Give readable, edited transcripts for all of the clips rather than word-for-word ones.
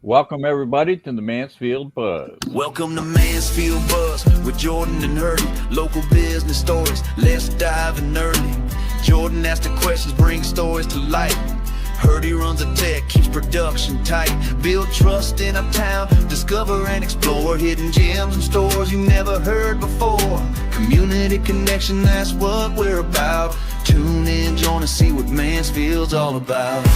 Welcome everybody to the Mansfield Buzz. Welcome to Mansfield Buzz with Jordan and Hurdy. Local business stories, let's dive in early. Jordan asks the questions, brings stories to light. Hurdy runs a tech, keeps production tight. Build trust in a town, discover and explore hidden gems and stores you never heard before. Community connection, that's what we're about. Tune in, join us, see what Mansfield's all about.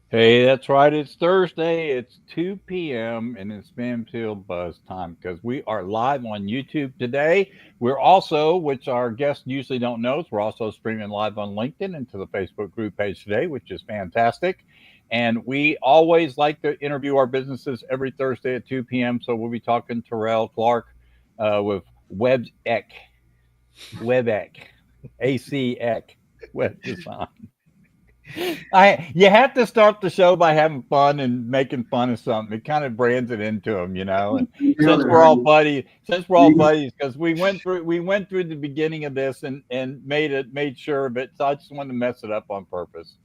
Hey, that's right. It's Thursday. It's 2 p.m. and it's Mansfield Buzz time because we are live on YouTube today. We're also, which our guests usually don't know, is we're also streaming live on LinkedIn and to the Facebook group page today, which is fantastic. And we always like to interview our businesses every Thursday at 2 p.m. So we'll be talking to Tyrell Clark with WebEC, ACEC Web Design. You have to start the show by having fun and making fun of something. It kind of brands it into them, you know. And since we're all buddies, because we went through the beginning of this and made sure of it. So I just wanted to mess it up on purpose.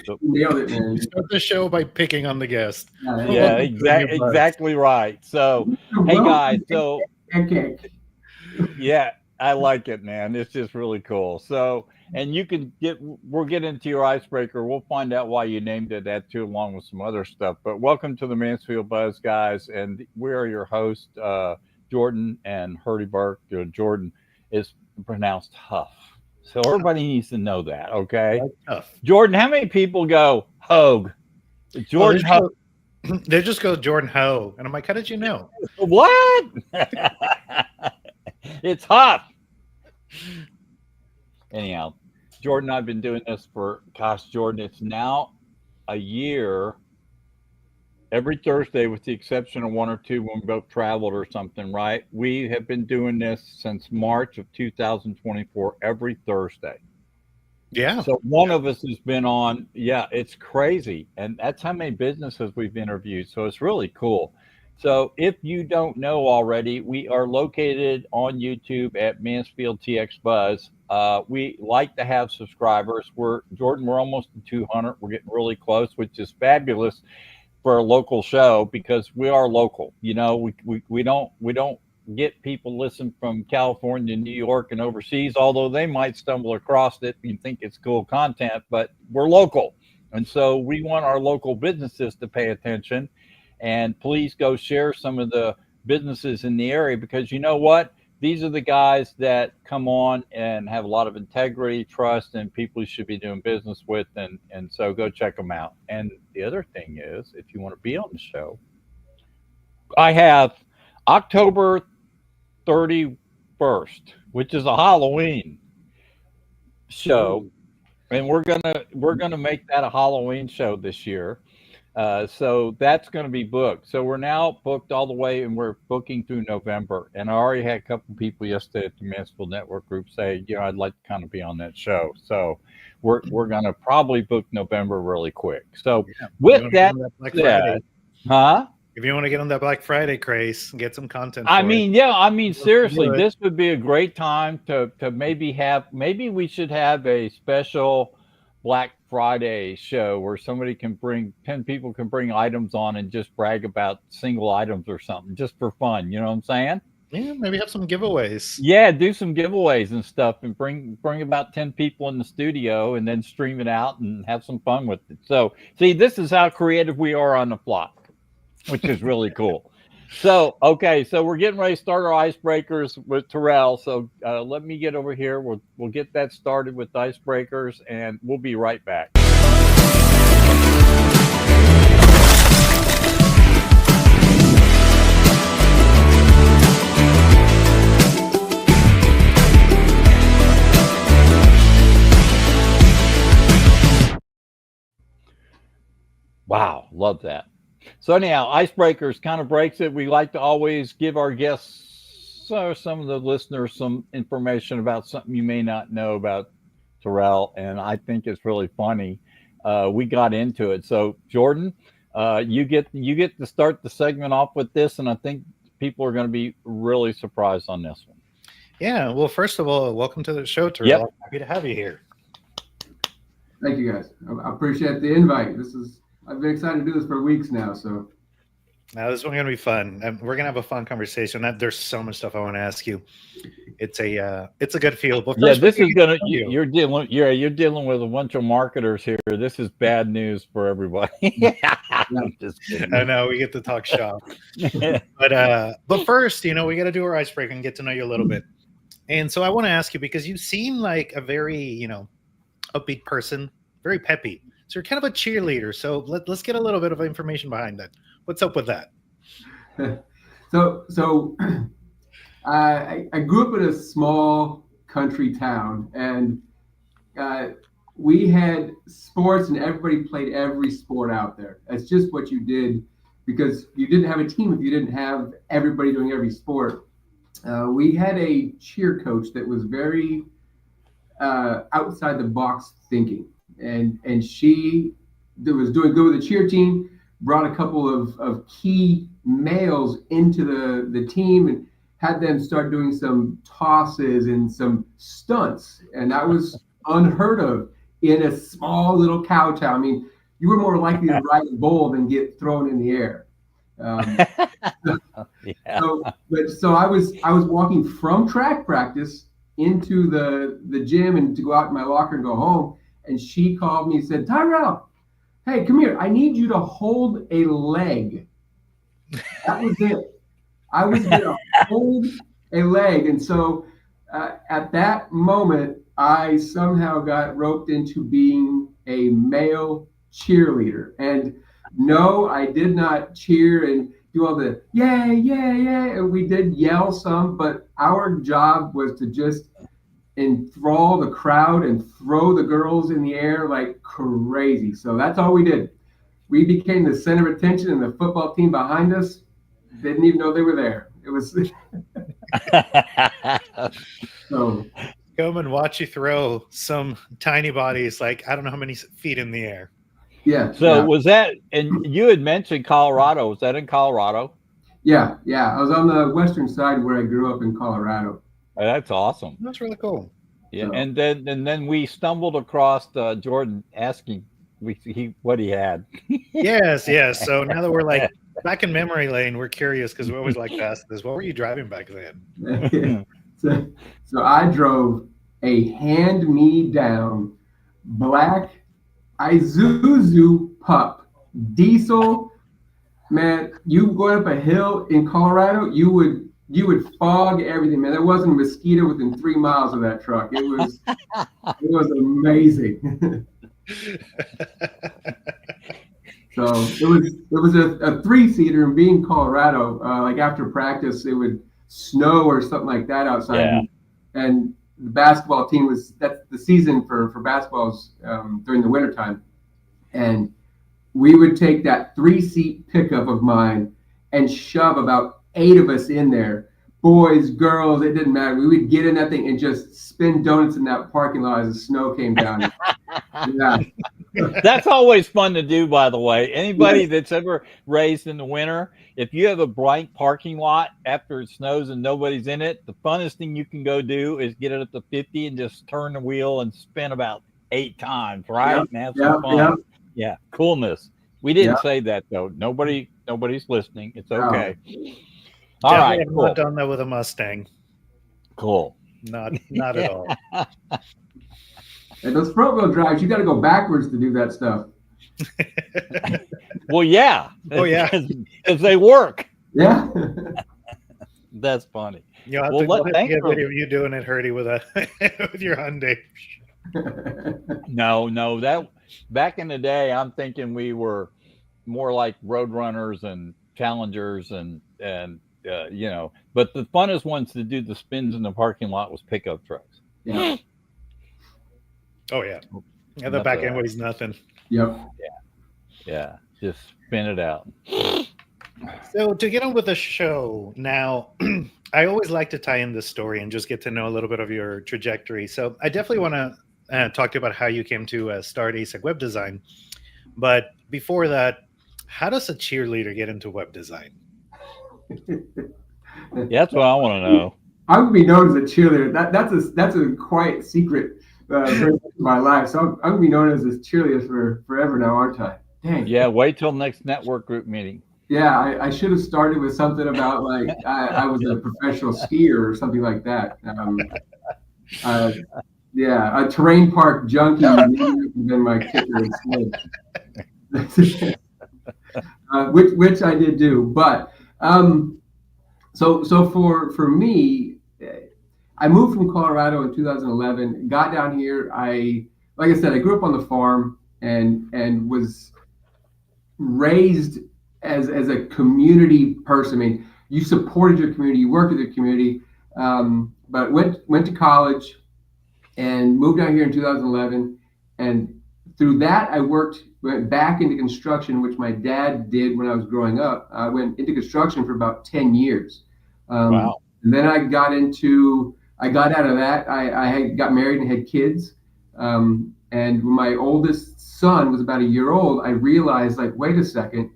So, nailed it, man. You start the show by picking on the guest. Yeah, exactly right. So hey guys, so yeah, I like it, man. It's just really cool. So. And we'll get into your icebreaker. We'll find out why you named it that too, along with some other stuff. But welcome to the Mansfield Buzz, guys. And we are your hosts, Jordan and Hurdy Burke. Jordan is pronounced Huff. So everybody needs to know that, okay? Huff. Jordan, how many people go Hogue? Jordan Hogue. They just go Jordan Ho. And I'm like, how did you know? What? It's Huff. Anyhow, Jordan and I have been doing this for, Jordan, it's now a year, every Thursday, with the exception of one or two when we both traveled or something, right? We have been doing this since March of 2024, every Thursday. Yeah. So one of us has been on, it's crazy. And that's how many businesses we've interviewed. So it's really cool. So if you don't know already, we are located on YouTube at Mansfield TX Buzz. We like to have subscribers. We're almost to 200. We're getting really close, which is fabulous for a local show because we are local. You know, we don't get people listen from California, New York, and overseas, although they might stumble across it and think it's cool content, but we're local. And so we want our local businesses to pay attention. And please go share some of the businesses in the area because you know what? These are the guys that come on and have a lot of integrity, trust, and people you should be doing business with. And so go check them out. And the other thing is, if you want to be on the show, I have October 31st, which is a Halloween show. And we're gonna make that a Halloween show this year. So that's going to be booked. So we're now booked all the way and we're booking through November. And I already had a couple people yesterday at the Mansfield Network group say, I'd like to kind of be on that show. So we're going to probably book November really quick. So with that, if you want to get on that Black Friday craze and get some content. Seriously, this would be a great time to maybe we should have a special Black Friday show where 10 people can bring items on and just brag about single items or something just for fun. You know what I'm saying? Yeah, maybe have some giveaways. Yeah, do some giveaways and stuff and bring about 10 people in the studio and then stream it out and have some fun with it. So see, this is how creative we are on the fly, which is really cool. So, okay, so we're getting ready to start our icebreakers with Tyrell. So let me get over here. We'll get that started with icebreakers, and we'll be right back. Wow, love that. So anyhow, icebreakers kind of breaks it. We like to always give our guests, some of the listeners, some information about something you may not know about Tyrell, and I think it's really funny. We got into it. So Jordan, you get to start the segment off with this, and I think people are going to be really surprised on this one. Yeah. Well, first of all, welcome to the show, Tyrell. Yep. I'm happy to have you here. Thank you guys. I appreciate the invite. I've been excited to do this for weeks now. So Now, this one's going to be fun. And we're going to have a fun conversation. There's so much stuff I want to ask you. It's a good feel. But Yeah, first, this is gonna. you. You're dealing with a bunch of marketers here. This is bad news for everybody. I'm just kidding. I know we get to talk shop. But first, we got to do our icebreaker and get to know you a little bit. And so I want to ask you, because you seem like a very, upbeat person, very peppy. So you're kind of a cheerleader. So let's get a little bit of information behind that. What's up with that? So I grew up in a small country town, and we had sports, and everybody played every sport out there. That's just what you did, because you didn't have a team if you didn't have everybody doing every sport. We had a cheer coach that was very outside the box thinking, and she was doing good with the cheer team, brought a couple of key males into the team and had them start doing some tosses and some stunts. And that was unheard of in a small little cow town. I mean, you were more likely to ride a bull than get thrown in the air. So I was walking from track practice into the gym and to go out in my locker and go home. And she called me and said, "Tyrell, hey, come here. I need you to hold a leg." That was it. I was going to hold a leg. And so at that moment, I somehow got roped into being a male cheerleader. And no, I did not cheer and do all the yeah, yeah, yeah. And we did yell some, but our job was to just enthrall the crowd and throw the girls in the air like crazy. So that's all we did. We became the center of attention, and the football team behind us didn't even know they were there. It was so Come and watch you throw some tiny bodies, like I don't know how many feet in the air. yeah. So yeah. was that? And you had mentioned Colorado. Was that in Colorado? Yeah. I was on the western side where I grew up in Colorado. Oh, that's awesome. That's really cool. Yeah, So- and then we stumbled across Jordan asking what he had. Yes. So now that we're like back in memory lane, we're curious because we always like to ask this. What were you driving back then? So I drove a hand-me-down black Isuzu pup diesel. Man, you going up a hill in Colorado, you would fog everything, man. There wasn't a mosquito within 3 miles of that truck. It was amazing. So it was a 3-seater, and being Colorado, like after practice, it would snow or something like that outside. Yeah. And the basketball team that's the season for basketballs during the wintertime. And we would take that 3-seat pickup of mine and shove about 8 of us in there. Boys, girls, it didn't matter. We would get in that thing and just spin donuts in that parking lot as the snow came down. Yeah. That's always fun to do, by the way. Anybody that's ever raised in the winter, if you have a blank parking lot after it snows and nobody's in it, the funnest thing you can go do is get it up to 50 and just turn the wheel and spin about 8 times, right? Yep, And have some fun. yep. Yeah, coolness. We didn't Yep. say that though. Nobody's listening. It's No. okay. All Definitely right, have cool. not done that with a Mustang. Cool. Not at all. And those front wheel drives, you got to go backwards to do that stuff. Well, yeah. Oh, yeah. Because they work. Yeah. That's funny. You'll have Well, to thanks get a for- video of you doing it, Hurdy, with your Hyundai. No, that back in the day, I'm thinking we were more like road runners and challengers and but the funnest ones to do the spins in the parking lot was pickup trucks. Yeah. Oh yeah. Yeah, the That's back all end right. weighs nothing. Yep. Yeah, just spin it out. So to get on with the show now, I always like to tie in this story and just get to know a little bit of your trajectory. So I definitely want to talk to you about how you came to start ACEC Web Design. But before that, how does a cheerleader get into web design? Yeah, that's what I want to know. I'm gonna be known as a cheerleader. That's a quiet secret very much in my life. So I'm gonna be known as this cheerleader for forever now, aren't I? Dang. Yeah, wait till next network group meeting. Yeah, I should have started with something about like I was a professional skier or something like that. Uh, yeah, a terrain park junkie maybe would have been my kicker instead. Which I did do, but so for me, I moved from Colorado in 2011. Got down here. Like I said, I grew up on the farm and was raised as a community person. I mean, you supported your community, you worked with your community, but went to college and moved down here in 2011. And through that, went back into construction, which my dad did when I was growing up. I went into construction for about 10 years. Wow. And then I got out of that. I got married and had kids. And when my oldest son was about a year old, I realized, like, wait a second,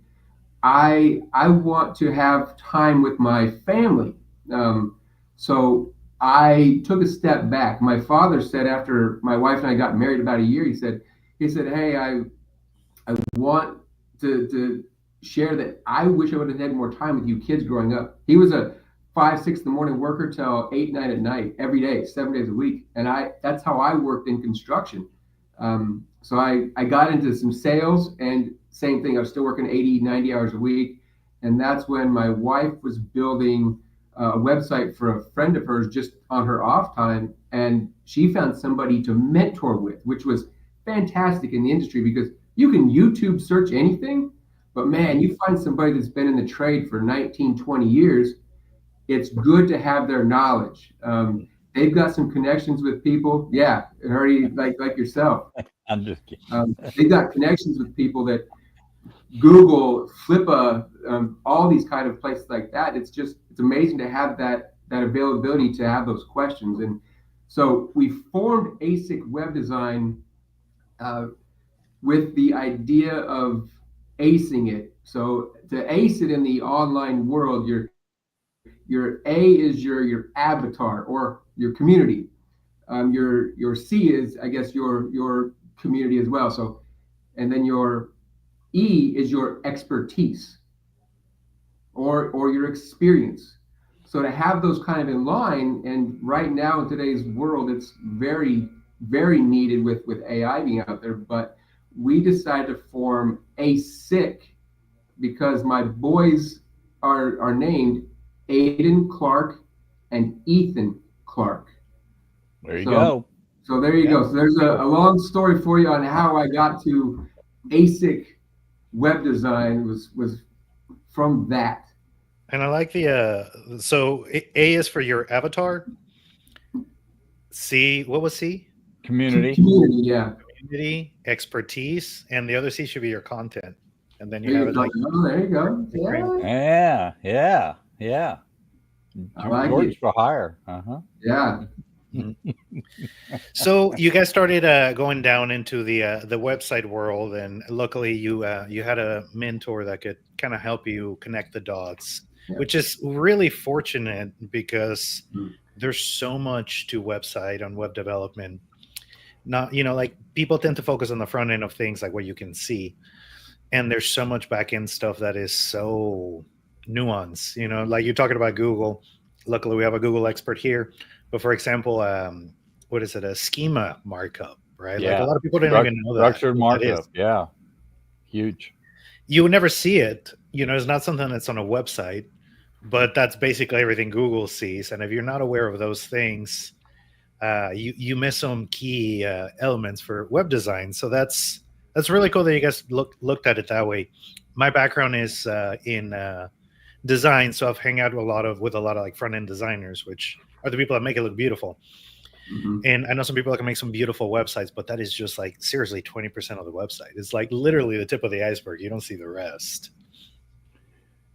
I want to have time with my family. So I took a step back. My father said after my wife and I got married about a year, he said, hey, I want to share that I wish I would have had more time with you kids growing up. He was a 5, 6 in the morning worker till 8, 9 at night, every day, 7 days a week. And that's how I worked in construction. So I got into some sales, and same thing. I was still working 80, 90 hours a week. And that's when my wife was building a website for a friend of hers just on her off time. And she found somebody to mentor with, which was fantastic in the industry because you can YouTube search anything, but man, you find somebody that's been in the trade for 19, 20 years. It's good to have their knowledge. They've got some connections with people. Yeah, already like yourself. I'm just kidding. They've got connections with people that Google, Flippa, all these kind of places like that. It's amazing to have that availability to have those questions. And so we formed ACEC Web Design with the idea of acing it. So to ace it in the online world, your A is your avatar or your community. Your C is, I guess, your community as well. So, and then your E is your expertise or your experience. So to have those kind of in line, and right now in today's world, it's very, very needed with AI being out there. But we decided to form ACEC because my boys are named Aiden Clark and Ethan Clark. There you go. So there you go. So there's a long story for you on how I got to ACEC Web Design was from that. And I like the so A is for your avatar. C, what was C? Community, yeah. Community, expertise, and the other C should be your content. And then you have it like, oh, there you go. Yeah. I like George it. for hire. Uh-huh. Yeah. So you guys started going down into the website world, and luckily you had a mentor that could kind of help you connect the dots, which is really fortunate because there's so much to website on web development. Not, like people tend to focus on the front end of things, like what you can see, and there's so much back end stuff that is so nuanced. Like you're talking about Google. Luckily, we have a Google expert here. But for example, what is it? A schema markup, right? Yeah. Like a lot of people don't even know that. Structured markup. Yeah. Huge. You would never see it. It's not something that's on a website, but that's basically everything Google sees. And if you're not aware of those things, you miss some key elements for web design. So that's really cool that you guys looked at it that way. My background is in design, so I've hung out with a lot of like front end designers, which are the people that make it look beautiful. Mm-hmm. And I know some people that can make some beautiful websites, but that is just like seriously 20% of the website. It's like literally the tip of the iceberg. You don't see the rest.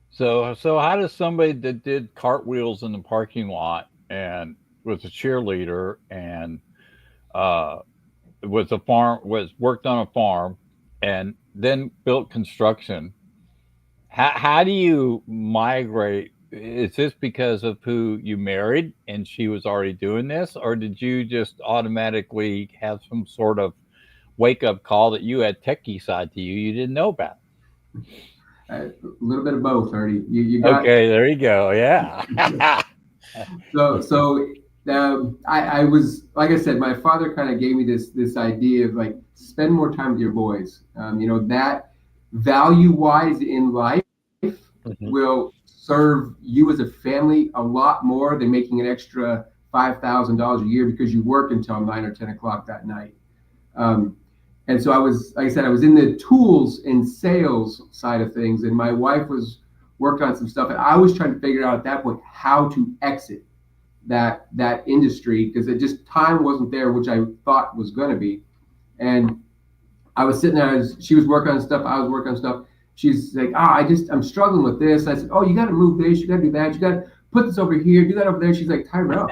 So how does somebody that did cartwheels in the parking lot and was a cheerleader and worked on a farm and then built construction, how do you migrate is this because of who you married and she was already doing this, or did you just automatically have some sort of wake up call that you had techie side to you didn't know about? A little bit of both, Hardy. You got Okay, there you go. Yeah. I was, like I said, my father kind of gave me this idea of like, spend more time with your boys. That value wise in life Mhm. will serve you as a family a lot more than making an extra $5,000 a year because you work until 9 or 10 o'clock that night. Um, and so I was, like I said, I was in the tools and sales side of things, and my wife was working on some stuff, and I was trying to figure out at that point how to exit that industry because it just time wasn't there, which I thought was going to be. And I was sitting there, she was working on stuff, I was working on stuff. She's like, I'm struggling with this. I said, oh, you got to move this, you got to do that, you got to put this over here, do that over there. She's like, Tyrell,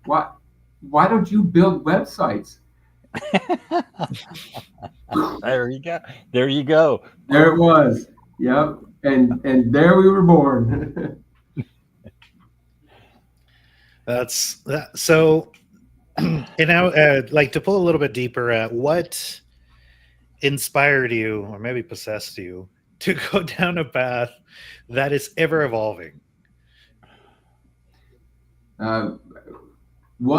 why don't you build websites? There you go. There you go. There it was. Yep. And there we were born. That's that. So, and now, like to pull a little bit deeper, what inspired you, or maybe possessed you, to go down a path that is ever evolving? One,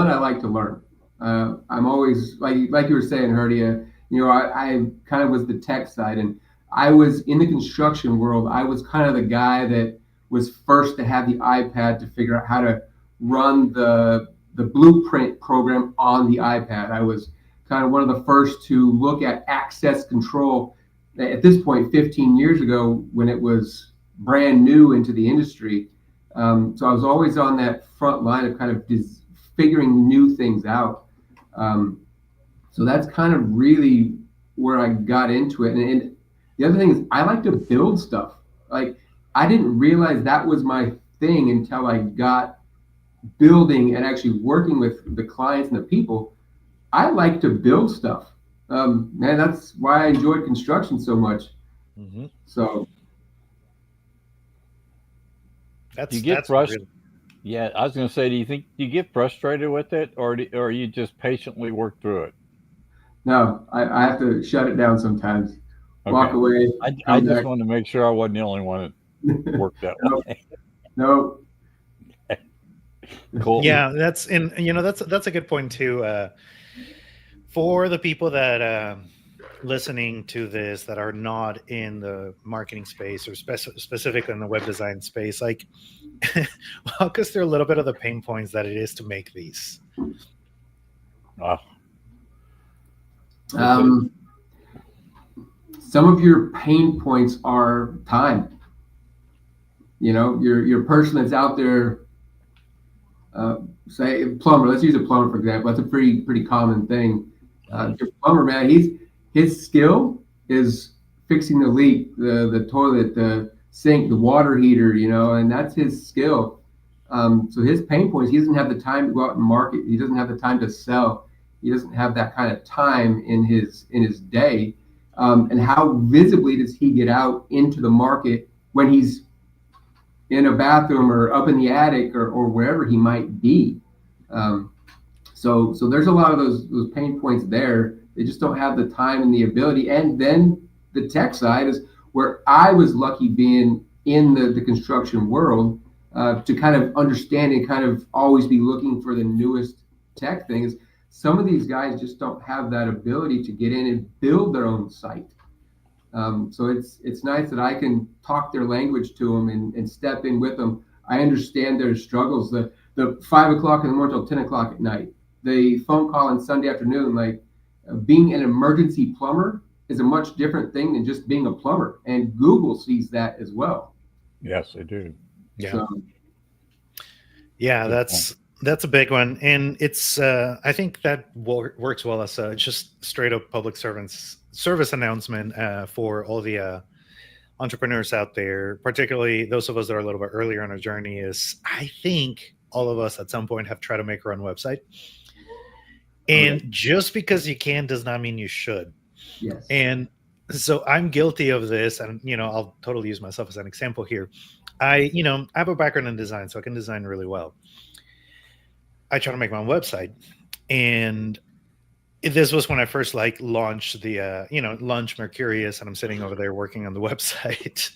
I like to learn. I'm always like you were saying, Herdia. I kind of was the tech side, and I was in the construction world. I was kind of the guy that was first to have the iPad to figure out how to run the blueprint program on the iPad. I was kind of one of the first to look at access control at this point 15 years ago when it was brand new into the industry. So I was always on that front line of kind of figuring new things out. So that's kind of really where I got into it. And the other thing is I like to build stuff. Like I didn't realize that was my thing until I got building and actually working with the clients and the people. I like to build stuff. Man, that's why I enjoyed construction so much. Mm-hmm. So That's frustrated. Yeah, I was going to say, do you get frustrated with it, or you just patiently work through it? No, I have to shut it down sometimes. Okay. Walk away. I just wanted to make sure I wasn't the only one that worked that way. No. Cool. Yeah, that's a good point too. For the people that listening to this that are not in the marketing space or specifically in the web design space, like walk us through a little bit of the pain points that it is to make these. Some of your pain points are time. Your person that's out there, say plumber. Let's use a plumber for example. That's a pretty common thing. Your plumber, man, his skill is fixing the leak, the toilet, the sink, the water heater, and that's his skill. So his pain points, he doesn't have the time to go out and market. He doesn't have the time to sell. He doesn't have that kind of time in his day. And how visibly does he get out into the market when he's in a bathroom or up in the attic or wherever he might be? So there's a lot of those pain points there. They just don't have the time and the ability. And then the tech side is where I was lucky being in the construction world to kind of understand and kind of always be looking for the newest tech things. Some of these guys just don't have that ability to get in and build their own site. So it's nice that I can talk their language to them and step in with them. I understand their struggles. The 5 o'clock in the morning till 10 o'clock at night, the phone call on Sunday afternoon, like being an emergency plumber is a much different thing than just being a plumber. And Google sees that as well. Yes, they do. Yeah. So, yeah, that's a big one. And it's, I think that works well as just straight up public service announcement for all the entrepreneurs out there, particularly those of us that are a little bit earlier in our journey. Is I think all of us at some point have tried to make our own website. And just because you can does not mean you should. yes. And so I'm guilty of this. And, I'll totally use myself as an example here. I have a background in design, so I can design really well. I try to make my own website, and this was when I first launched the launched Mercurius, and I'm sitting over there working on the website.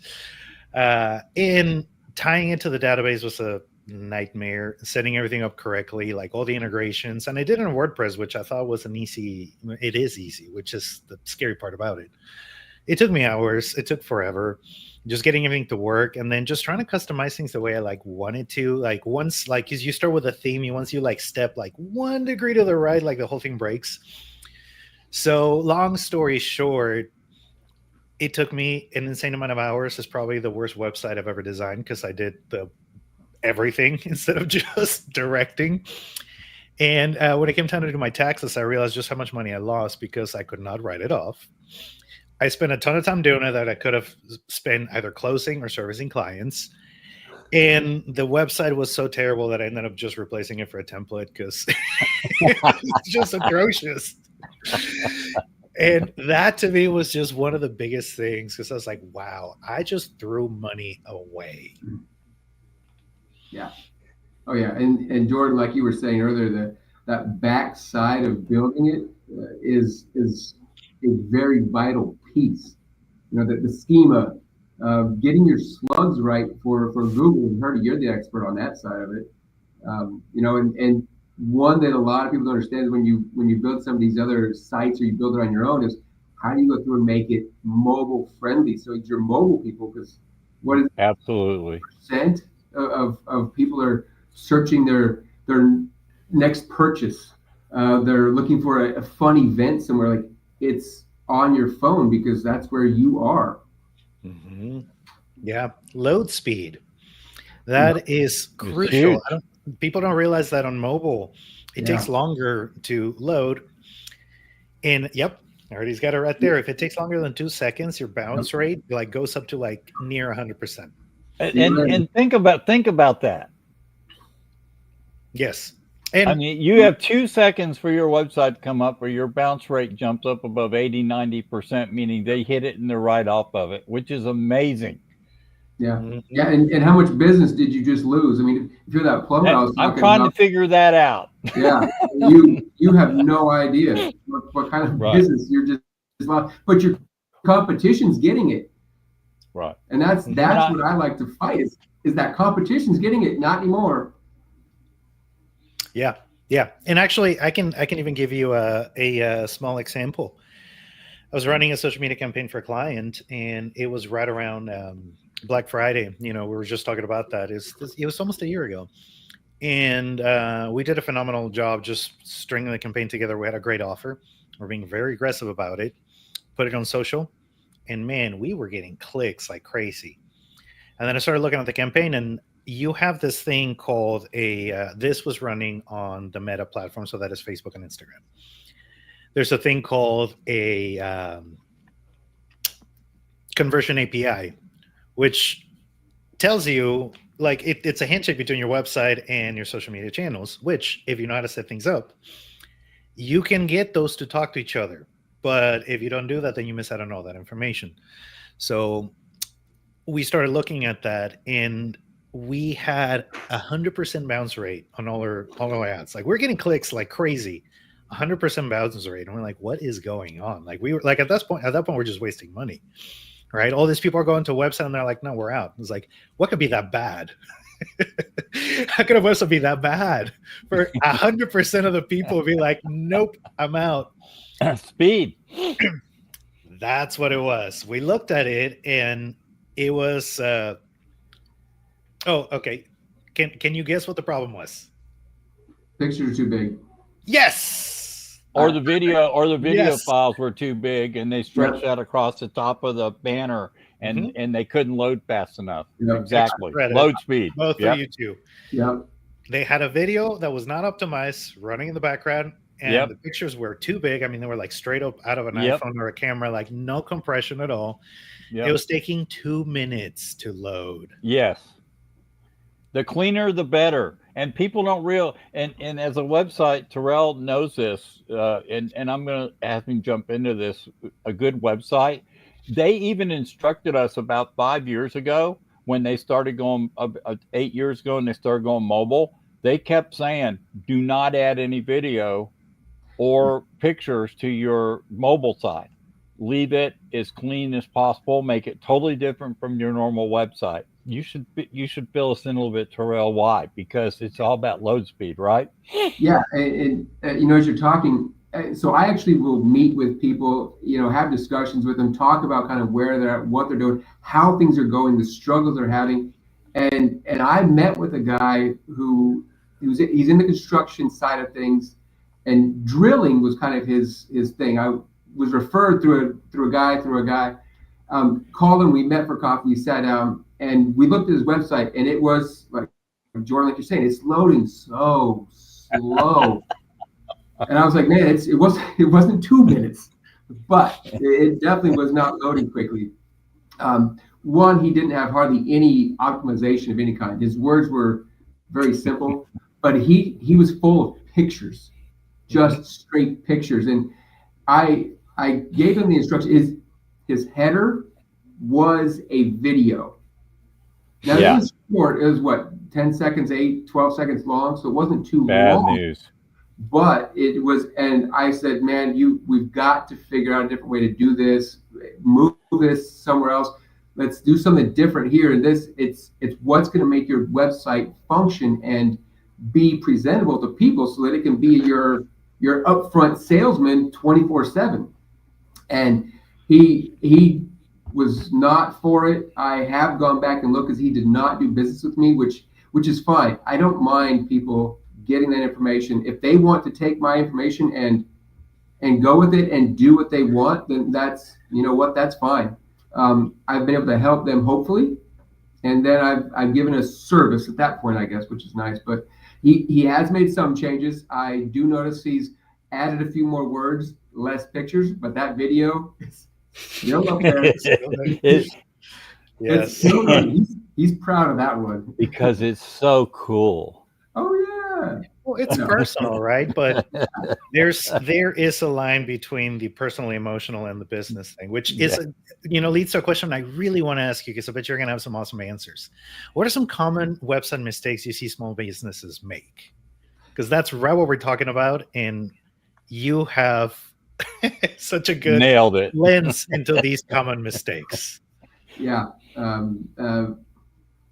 And tying it to the database was a nightmare. Setting everything up correctly, like all the integrations, and I did it in WordPress, which I thought was it is easy, which is the scary part about it. It took me hours. It took forever, just getting everything to work, and then just trying to customize things the way I wanted to. Once, as you start with a theme, once you step 1 degree to the right, the whole thing breaks. So long story short, it took me an insane amount of hours. It's probably the worst website I've ever designed because I did everything instead of just directing. And when it came time to do my taxes, I realized just how much money I lost because I could not write it off. I spent a ton of time doing it that I could have spent either closing or servicing clients. And the website was so terrible that I ended up just replacing it for a template because it's just atrocious. And that to me was just one of the biggest things because I was like, wow, I just threw money away. Yeah. Oh, yeah. And Jordan, like you were saying earlier, that back side of building it is a very vital piece. The schema of getting your slugs right for Google. And Herdy, you're the expert on that side of it. And one that a lot of people don't understand is when you build some of these other sites or you build it on your own is how do you go through and make it mobile friendly? So it's your mobile people, because what is absolutely percent of people are searching their next purchase. They're looking for a fun event somewhere. It's on your phone because that's where you are. Mm-hmm. Yeah, load speed. That is crucial. People don't realize that on mobile, it takes longer to load. And yep, Artie's got it right there. If it takes longer than 2 seconds, your bounce rate goes up to near 100%. And think about that. Yes. And I mean, you have 2 seconds for your website to come up, or your bounce rate jumps up above 80-90%, meaning they hit it and they're right off of it, which is amazing. Yeah. Yeah. And how much business did you just lose? I mean, if you're that plumber, I'm trying to figure that out. Yeah. You have no idea what kind of business you're just lost, but your competition's getting it. Right. And that's what I like to fight is that competition's getting it, not anymore. Yeah. Yeah. And actually I can even give you a small example. I was running a social media campaign for a client, and it was right around Black Friday. We were just talking about that. It was almost a year ago. And we did a phenomenal job just stringing the campaign together. We had a great offer. We're being very aggressive about it. Put it on social. And man, we were getting clicks like crazy. And then I started looking at the campaign, and you have this thing called this was running on the Meta platform. So that is Facebook and Instagram. There's a thing called a conversion API, which tells you it's a handshake between your website and your social media channels, which if you know how to set things up, you can get those to talk to each other. But if you don't do that, then you miss out on all that information. So we started looking at that, and we had 100% bounce rate on all our ads. We're getting clicks like crazy, 100% bounce rate. And we're like, what is going on? We were at that point, we're just wasting money. Right? All these people are going to a website and they're like, no, we're out. It's like, what could be that bad? How could a website be that bad? For 100% of the people be like, nope, I'm out. Speed. That's what it was. We looked at it, and it was, okay. Can you guess what the problem was? Pictures are too big. Yes. Or the video files were too big, and they stretched out across the top of the banner, and they couldn't load fast enough. Yep. Exactly. Load speed. Both of you two. Yeah. They had a video that was not optimized running in the background, and the pictures were too big. I mean, they were straight up out of an iPhone or a camera, no compression at all. It was taking 2 minutes to load. Yes. The cleaner, the better. And people don't and as a website, Tyrell knows this, and I'm going to have him jump into this. A good website, they even instructed us about 5 years ago when they started going 8 years ago and they started going mobile, they kept saying, do not add any video or pictures to your mobile site. Leave it as clean as possible. Make it totally different from your normal website. You should fill us in a little bit, Tyrell, why? Because it's all about load speed, right? Yeah, and you know, as you're talking, so I actually will meet with people, you know, have discussions with them, talk about kind of where they're at, what they're doing, how things are going, the struggles they're having, and I met with a guy he's in the construction side of things, and drilling was kind of his thing. I was referred through a guy. Called him. We met for coffee. We sat down and we looked at his website, and it was like, Jordan, like you're saying, it's loading so slow. And I was like, man, it wasn't 2 minutes, but it definitely was not loading quickly. One, he didn't have hardly any optimization of any kind. His words were very simple, but he was full of pictures, just straight pictures. And I gave him the instruction. His header was a video. Now, it was short. It was what, 10 seconds, 12 seconds long. So it wasn't too long. Bad news. But it was, and I said, man, we've got to figure out a different way to do this, move this somewhere else. Let's do something different here. And it's what's going to make your website function and be presentable to people so that it can be your upfront salesman 24/7. And he was not for it. I have gone back and looked because he did not do business with me, which is fine. I don't mind people getting that information. If they want to take my information and go with it and do what they want, then that's, you know what, that's fine. I've been able to help them, hopefully, and then I've given a service at that point, I guess, which is nice. But he has made some changes. I do notice he's added a few more words, less pictures, but that video is still up there. Yes. He's proud of that one because it's so cool. Oh yeah. Well, it's personal, right? But there is a line between the personal, emotional, and the business thing, which is, leads to a question I really want to ask you, because I bet you're going to have some awesome answers. What are some common website mistakes you see small businesses make? Because that's right what we're talking about, and you have such a good nailed it lens into these common mistakes. Yeah.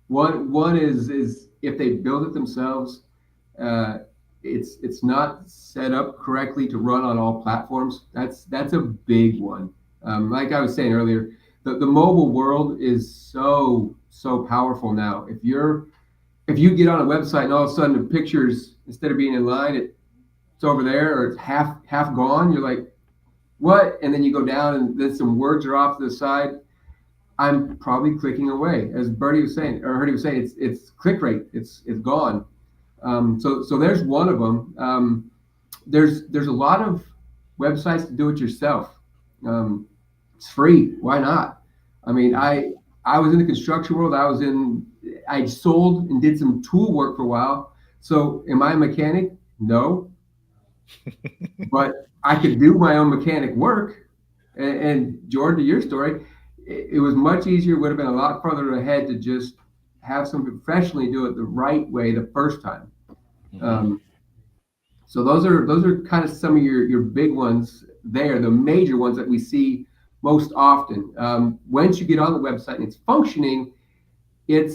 One is if they build it themselves, it's not set up correctly to run on all platforms. That's a big one. Like I was saying earlier, the mobile world is so powerful now. If you get on a website and all of a sudden the pictures, instead of being in line, it's over there, or it's half gone, you're like, what? And then you go down and then some words are off to the side. I'm probably clicking away. As Bertie was saying, or Herdy was saying, it's click rate. It's gone. So there's one of them. There's a lot of websites to do it yourself. It's free. Why not? I mean, I was in the construction world. I sold and did some tool work for a while. So am I a mechanic? No. But I could do my own mechanic work. And Jordan, to your story, it was much easier, would have been a lot further ahead to just have someone professionally do it the right way the first time. So those are kind of some of your big ones there, the major ones that we see most often. Once you get on the website and it's functioning, a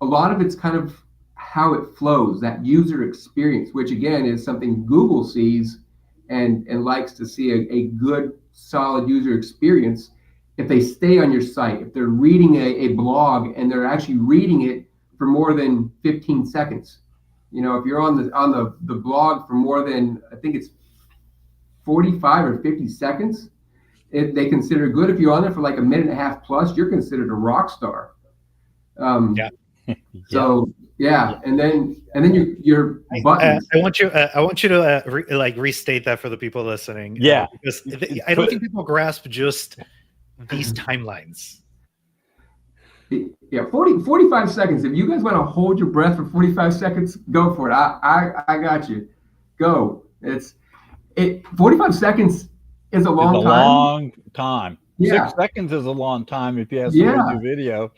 lot of it's kind of how it flows, that user experience, which again is something Google sees and likes to see a good, solid user experience. If they stay on your site, if they're reading a blog and they're actually reading it for more than 15 seconds, if you're on the blog for more than, I think it's 45 or 50 seconds, they consider good. If you're on there for like a minute and a half plus, you're considered a rock star. So yeah, and then your buttons. I want you to restate that for the people listening. Yeah, because I don't think people grasp just these timelines. Yeah, 45 seconds. If you guys want to hold your breath for 45 seconds, go for it. I got you. Go. 45 seconds is a long time. Long time. Yeah. 6 seconds is a long time if you have somebody do video.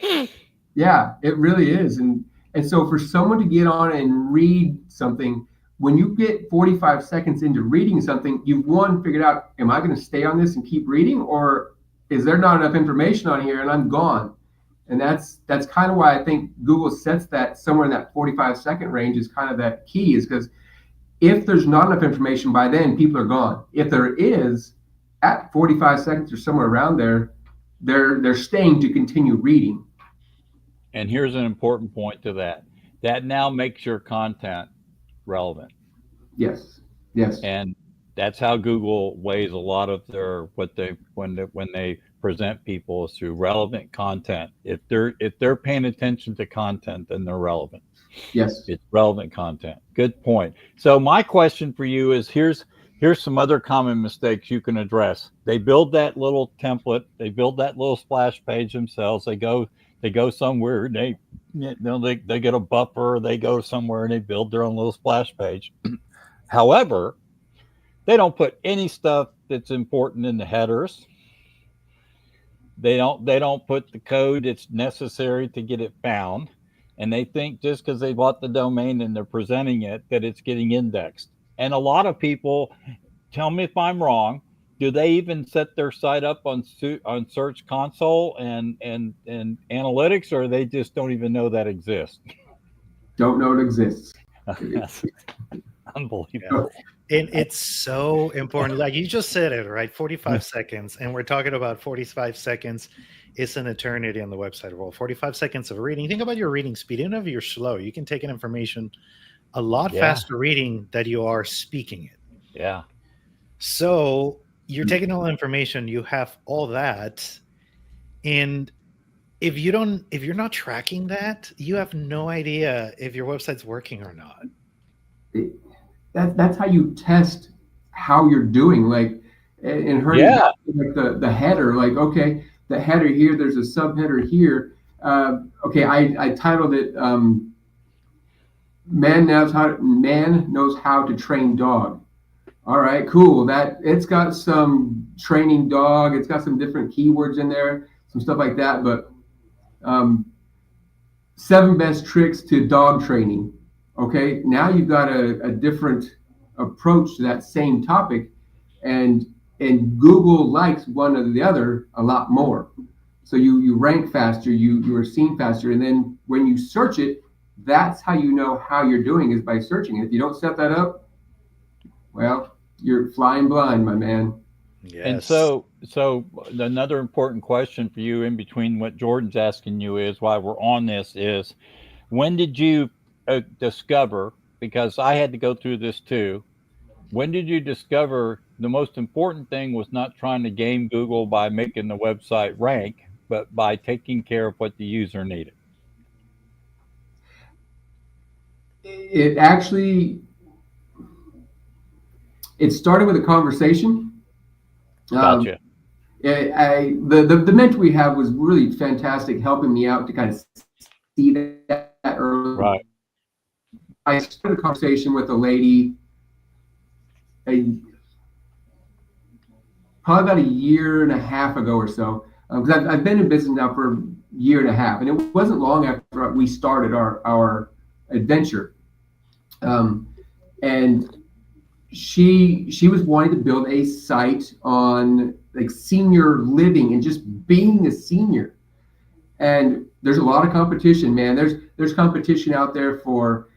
Yeah, it really is. And so for someone to get on and read something, when you get 45 seconds into reading something, you've figured out, am I going to stay on this and keep reading, or is there not enough information on here and I'm gone? And that's kind of why I think Google sets that somewhere in that 45-second range is kind of that key, is because if there's not enough information by then, people are gone. If there is, at 45 seconds or somewhere around there, they're staying to continue reading. And here's an important point to that. That now makes your content relevant. Yes. Yes. And that's how Google weighs a lot of their when they present people is through relevant content. If they're paying attention to content, then they're relevant. Yes. It's relevant content. Good point. So my question for you is here's some other common mistakes you can address. They build that little template, they build that little splash page themselves. They go somewhere, they get a buffer, they go somewhere and they build their own little splash page. However, they don't put any stuff that's important in the headers. They don't put the code that's necessary to get it found. And they think just because they bought the domain and they're presenting it, that it's getting indexed. And a lot of people, tell me if I'm wrong, do they even set their site up on Search Console and analytics, or they just don't even know that exists? Don't know it exists. Unbelievable. And it's so important. Like you just said it, right? 45 seconds. And we're talking about 45 seconds. It's an eternity on the website world. 45 seconds of reading. Think about your reading speed. Even if you're slow, you can take in information a lot faster reading than you are speaking it. Yeah. So you're taking all the information, you have all that. And if you're not tracking that, you have no idea if your website's working or not. That's how you test how you're doing. Like, and her, like the header, like, okay, the header here, there's a subheader here. Okay, I titled it, Man knows how to train dog. All right, cool. That it's got some training dog. It's got some different keywords in there, some stuff like that. But 7 best tricks to dog training. Okay, now you've got a different approach to that same topic, and Google likes one or the other a lot more. So you rank faster, you are seen faster, and then when you search it, that's how you know how you're doing, is by searching it. If you don't set that up, well, you're flying blind, my man. Yes. And so another important question for you in between what Jordan's asking you is, while we're on this, is when did you discover, because I had to go through this too, when did you discover the most important thing was not trying to game Google by making the website rank, but by taking care of what the user needed? It started with a conversation. Gotcha. The mentor we have was really fantastic, helping me out to kind of see that early. Right. I started a conversation with a lady probably about a year and a half ago or so, because I've been in business now for a year and a half, and it wasn't long after we started our adventure. And she was wanting to build a site on like senior living and just being a senior. And there's a lot of competition, man. There's competition out there for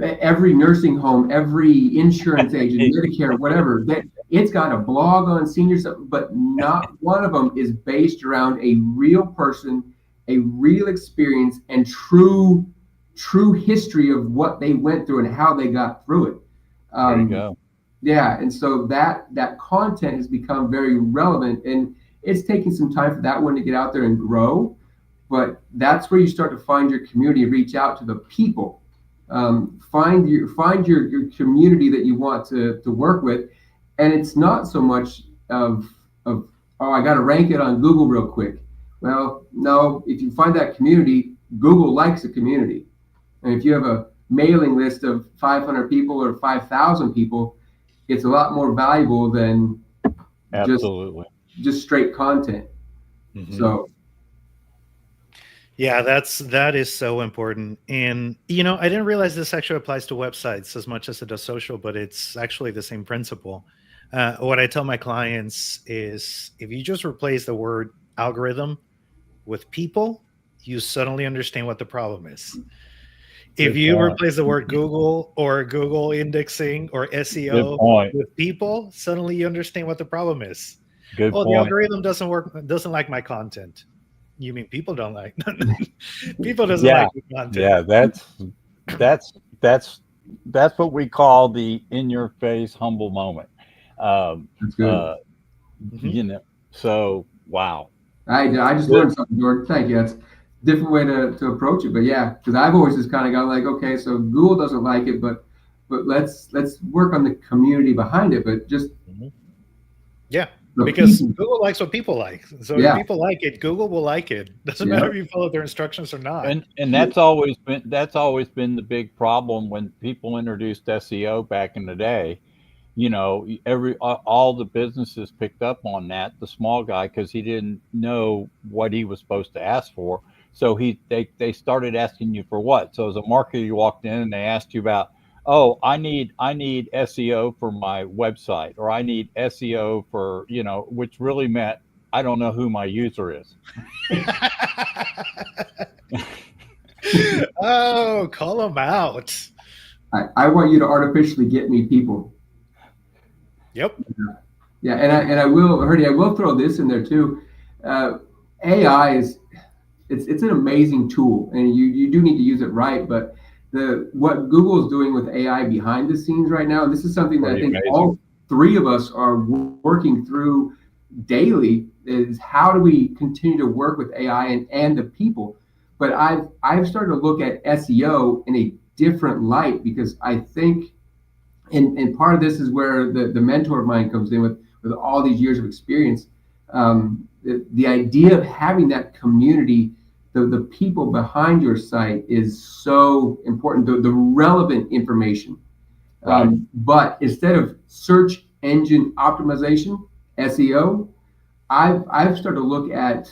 every nursing home, every insurance agent, Medicare, whatever. That it's got a blog on senior stuff, but not one of them is based around a real person, a real experience, and true history of what they went through and how they got through it. There you go. Yeah, and so that content has become very relevant, and it's taking some time for that one to get out there and grow. But that's where you start to find your community, reach out to the people, find your community that you want to work with, and it's not so much of oh, I got to rank it on Google real quick. Well, no, if you find that community, Google likes the community, and if you have a mailing list of 500 people or 5,000 people, it's a lot more valuable than absolutely just straight content. Mm-hmm. So Yeah, that is so important. And I didn't realize this actually applies to websites as much as it does social, but it's actually the same principle. What I tell my clients is if you just replace the word algorithm with people, you suddenly understand what the problem is. If Good you point. replace the word Google or Google indexing or Good SEO point. with people, suddenly you understand what the problem is. Good Oh, the point. algorithm doesn't like my content. You mean people don't like people doesn't Yeah. like the content. Yeah. That's what we call the in your face humble moment. Um, That's good. uh, Mhm. you know, so wow. I just Good. learned something, Jordan. Thank you. That's a different way to approach it. But yeah, because I've always just kind of gone like, okay, so Google doesn't like it, but let's work on the community behind it. But just Mhm. Yeah, the because people. Google likes what people like. So if Yeah. people like it, Google will like it. Doesn't Yeah. matter if you follow their instructions or not. And that's always been the big problem when people introduced SEO back in the day. All the businesses picked up on that. The small guy, because he didn't know what he was supposed to ask for, so they started asking you for what. So as a marketer, you walked in and they asked you about, oh, I need SEO for my website, or I need SEO for which really meant I don't know who my user is. Oh, call them out. I want you to artificially get me people. Yep. Yeah, and I will, Herdy, I will throw this in there too. AI it's an amazing tool, and you do need to use it right. But what Google's doing with AI behind the scenes right now, and this is something that I Pretty think amazing. all three of us are working through daily, is how do we continue to work with AI and the people. But I've started to look at SEO in a different light, because I think, and part of this is where the mentor of mine comes in with all these years of experience. The idea of having that community, the people behind your site, is so important. The relevant information. Right. But instead of search engine optimization, SEO, I've started to look at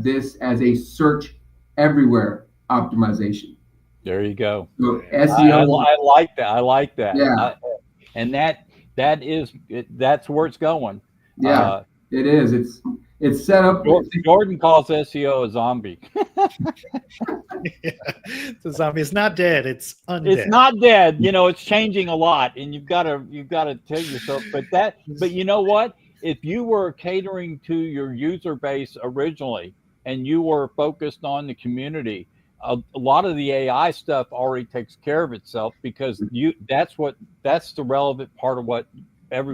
this as a search everywhere optimization. There you go. So I, I, SEO, I like that. I like that. yeah, And that's where it's going. yeah, it is. It's set up. Jordan calls SEO a zombie. The zombie is not dead; it's undead. It's not dead. It's changing a lot, and you've got to tell yourself. But you know what? If you were catering to your user base originally, and you were focused on the community, a lot of the AI stuff already takes care of itself, because that's the relevant part of what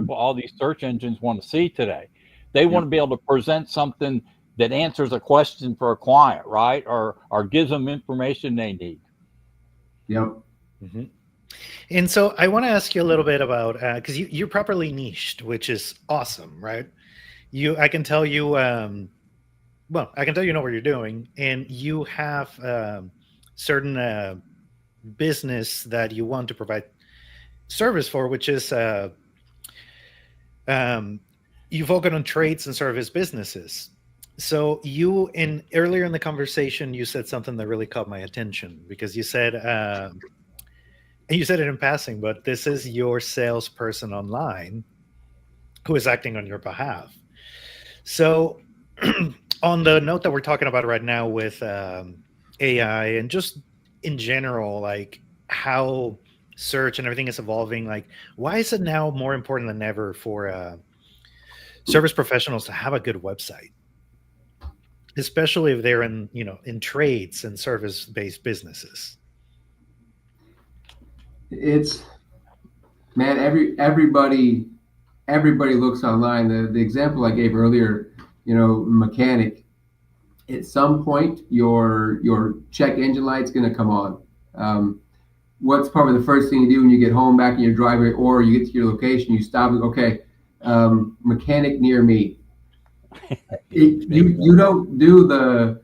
all these search engines want to see today. They want to be able to present something that answers a question for a client, right? Or gives them information they need. Yep. Mm-hmm. And so I want to ask you a little bit about, because you're properly niched, which is awesome, right? I can tell you, I can tell you know what you're doing, and you have certain business that you want to provide service for, which is you focus on trades and service businesses. So earlier in the conversation, you said something that really caught my attention, because you said, and you said it in passing, but this is your salesperson online who is acting on your behalf. So on the note that we're talking about right now with AI and just in general, like how search and everything is evolving, like why is it now more important than ever for service professionals to have a good website, especially if they're in trades and service-based businesses? It's, man, everybody looks online. The example I gave earlier, mechanic. At some point, your check engine light's going to come on. What's probably the first thing you do when you get home back in your driveway, or you get to your location? You stop and, okay, mechanic near me. You don't do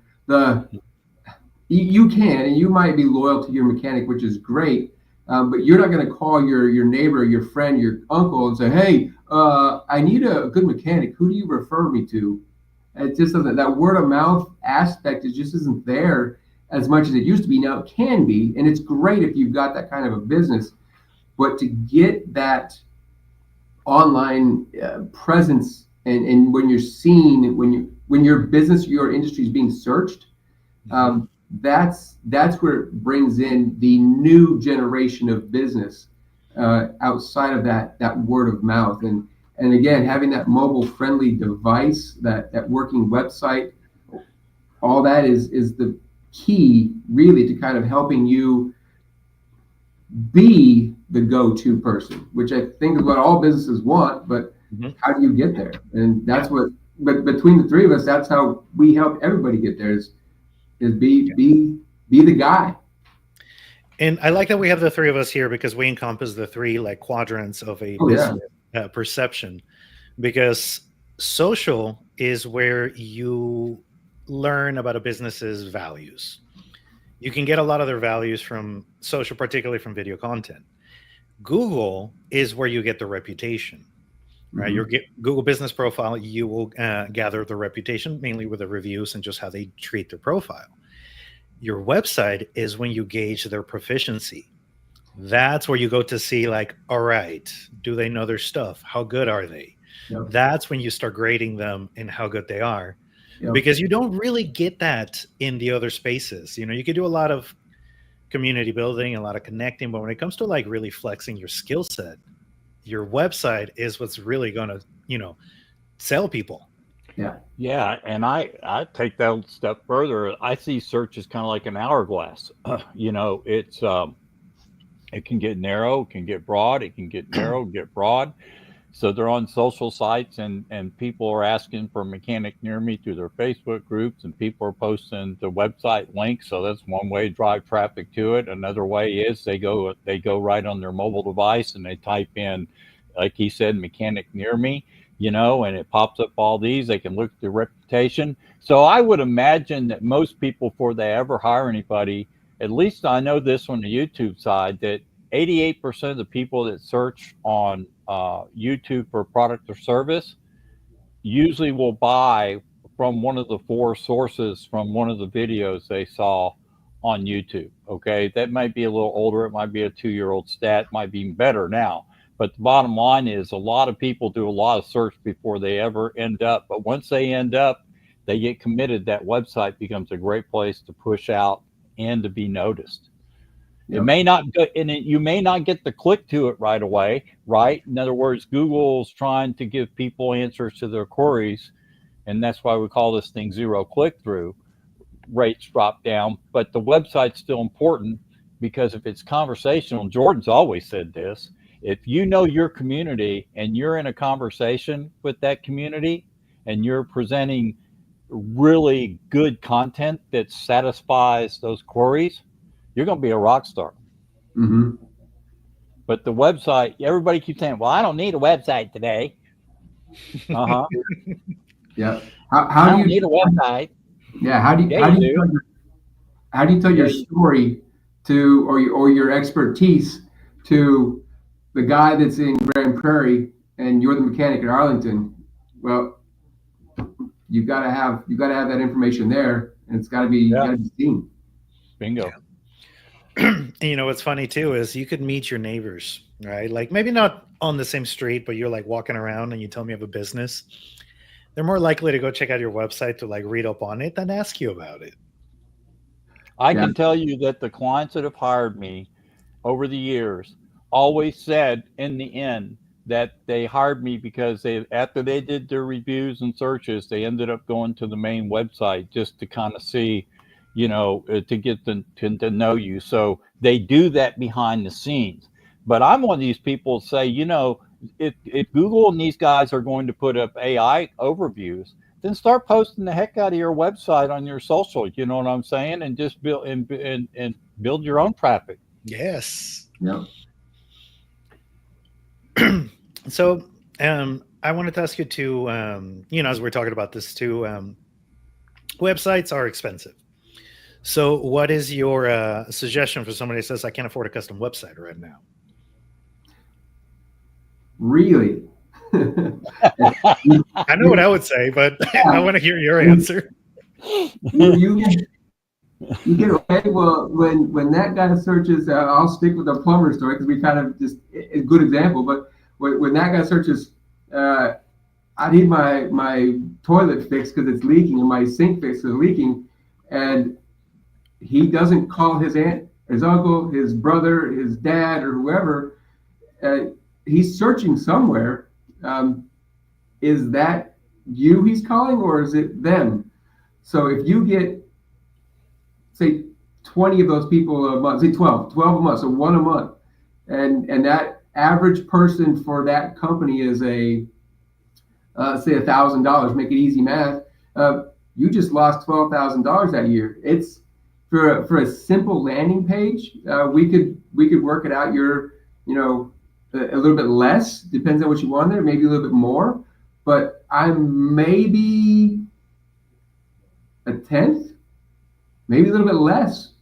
you can, and you might be loyal to your mechanic, which is great. But you're not going to call your neighbor, your friend, your uncle, and say, "Hey, I need a good mechanic. Who do you refer me to?" It just doesn't. That word of mouth aspect just isn't there. as much as it used to be. Now it can be, and it's great if you've got that kind of a business, but to get that online presence, and when you're seen, when your business, your industry is being searched, that's where it brings in the new generation of business outside of that word of mouth. And again, having that mobile friendly device, that working website, all that is the key really to kind of helping you be the go-to person, which I think is what all businesses want, but how do you get there? And that's what, but between the three of us, that's how we help everybody get there, is be the guy. And I like that we have the three of us here, because we encompass the three like quadrants of a business perception, because social is where you learn about a business's values. You can get a lot of their values from social, particularly from video content. Google is where you get the reputation, right? Your Google business profile, you will gather the reputation mainly with the reviews and just how they treat their profile. Your website is when you gauge their proficiency. That's where you go to see, like, all right, do they know their stuff? How good are they? Yep. That's when you start grading them and how good they are. Yep. Because you don't really get that in the other spaces. You know, you can do a lot of community building, a lot of connecting, but when it comes to like really flexing your skill set, your website is what's really going to, you know, sell people. Yeah. And I take that a step further. I see search as kind of like an hourglass. You know, it's it can get narrow, it can get broad, it can get narrow, get broad. So they're on social sites, and people are asking for a mechanic near me through their Facebook groups, and people are posting the website links. So that's one way to drive traffic to it. Another way is they go right on their mobile device and they type in, like he said, mechanic near me, you know, and it pops up all these. They can look at the reputation. So I would imagine that most people, before they ever hire anybody, at least I know this on the YouTube side, that 88% of the people that search on YouTube for a product or service usually will buy from one of the 4 sources from one of the videos they saw on YouTube. Okay, that might be a little older, it might be a 2-year-old stat, might be better now. But the bottom line is, a lot of people do a lot of search before they ever end up. But once they end up, they get committed. That website becomes a great place to push out and to be noticed. It may not go, and you may not get the click to it right away, right? In other words, Google's trying to give people answers to their queries, and that's why we call this thing zero click-through. Rates drop down, but the website's still important, because if it's conversational, and Jordan's always said this, if you know your community and you're in a conversation with that community and you're presenting really good content that satisfies those queries, you're going to be a rock star. But the website, everybody keeps saying, well, I don't need a website today. Yeah. I don't need a website. Yeah. How do you tell your story to, or your expertise to the guy that's in Grand Prairie and you're the mechanic in Arlington? Well, you gotta have that information there, and it's gotta be seen. Bingo. Yeah. And you know what's funny too is you could meet your neighbors, right? Like maybe not on the same street, but you're like walking around and you tell them you have a business. They're more likely to go check out your website to like read up on it than ask you about it. I can tell you that the clients that have hired me over the years always said in the end that they hired me because after they did their reviews and searches, they ended up going to the main website just to kind of see, you know, to get them to know you. So they do that behind the scenes. But I'm one of these people who say, you know, if Google and these guys are going to put up AI overviews, then start posting the heck out of your website on your social. You know what I'm saying? And just build and build your own traffic. Yes. Yeah. So I wanted to ask you to, you know, as we're talking about this too, websites are expensive. So what is your suggestion for somebody that says, I can't afford a custom website right now? Really? I know what I would say, but I want to hear your answer. You get okay. Well, when that guy searches, I'll stick with the plumber story because we kind of just a good example. But when that guy searches, I need my toilet fixed because it's leaking, and my sink fixed because it's leaking, and he doesn't call his aunt, his uncle, his brother, his dad, or whoever. He's searching somewhere. Is that you he's calling, or is it them? So if you get, say, 20 of those people a month, say 12 a month, so one a month, and that average person for that company is say $1,000, make it easy math. You just lost $12,000 that year. It's for a simple landing page. We could work it out. You're, a little bit less, depends on what you want there, maybe a little bit more, but I'm maybe a tenth, maybe a little bit less,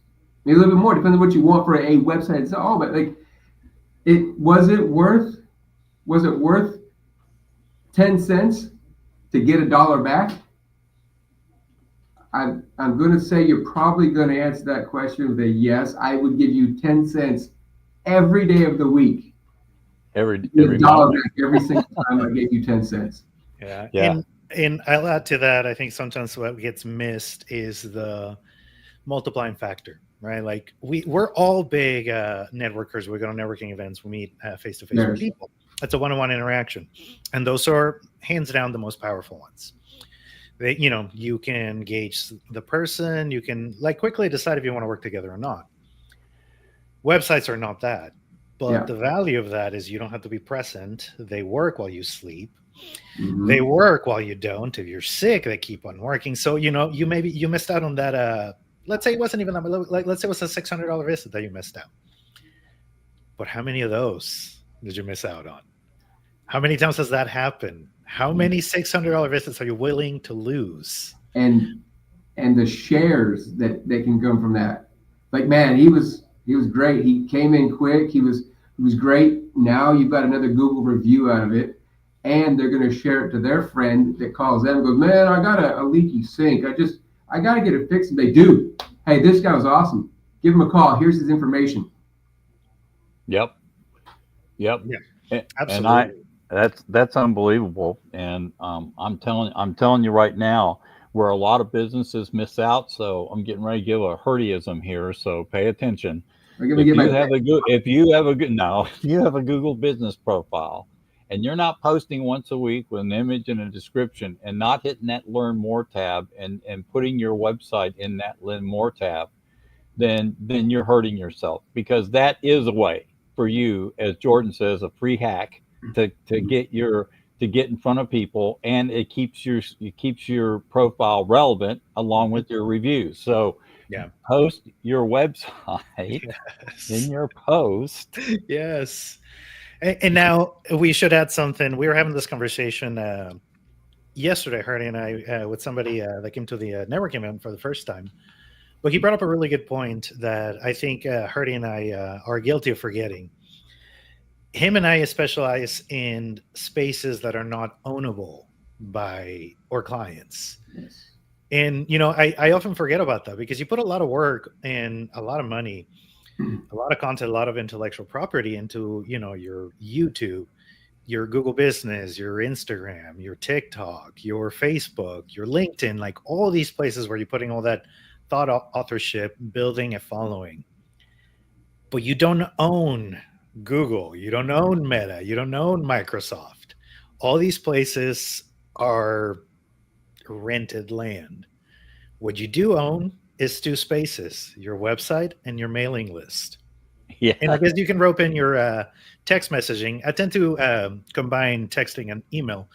maybe a little bit more, depends on what you want for a website and so on. But like, was it worth 10 cents to get $1 back? I'm going to say you're probably going to answer that question with a yes. I would give you 10 cents every day of the week. Every $1 moment. back every single time I gave you 10 cents. Yeah. Yeah. And I'll add to that, I think sometimes what gets missed is the multiplying factor, right? Like we're all big networkers. We go to networking events. We meet face-to-face with people. It's a one-on-one interaction. And those are hands down the most powerful ones. You can gauge the person. You can quickly decide if you want to work together or not. Websites are not that. But the value of that is you don't have to be present. They work while you sleep. Mm-hmm. They work while you don't. If you're sick, they keep on working. So, you missed out on that. Let's say it wasn't even let's say it was a $600 visit that you missed out. But how many of those did you miss out on? How many times has that happened? How many $600 visits are you willing to lose? And the shares that can come from that. Like, man, he was great. He came in quick. He was great. Now you've got another Google review out of it, and they're going to share it to their friend that calls them and goes, man, I got a leaky sink. I got to get it fixed. And they do. Hey, this guy was awesome. Give him a call. Here's his information. Yep. Yeah, absolutely. And that's unbelievable. And I'm telling you right now, where a lot of businesses miss out. So I'm getting ready to give a Hurdyism here. So pay attention. If you have a Google business profile and you're not posting once a week with an image and a description and not hitting that Learn More tab and putting your website in that Learn More tab, then you're hurting yourself, because that is a way for you, as Jordan says, a free hack to get in front of people, and it keeps your profile relevant along with your reviews. So post your website in your post. Yes. And now we should add something. We were having this conversation yesterday, Hardy and I, with somebody that came to the networking event for the first time. But he brought up a really good point that I think Hardy and I are guilty of forgetting. Him and I specialize in spaces that are not ownable by our clients. Yes. And, I often forget about that, because you put a lot of work and a lot of money, a lot of content, a lot of intellectual property into, your YouTube, your Google Business, your Instagram, your TikTok, your Facebook, your LinkedIn, like all these places where you're putting all that thought authorship, building a following. But you don't own Google, you don't own Meta, you don't own Microsoft. All these places are rented land. What you do own is two spaces: your website and your mailing list. Yeah. And I guess you can rope in your text messaging. I tend to combine texting and email,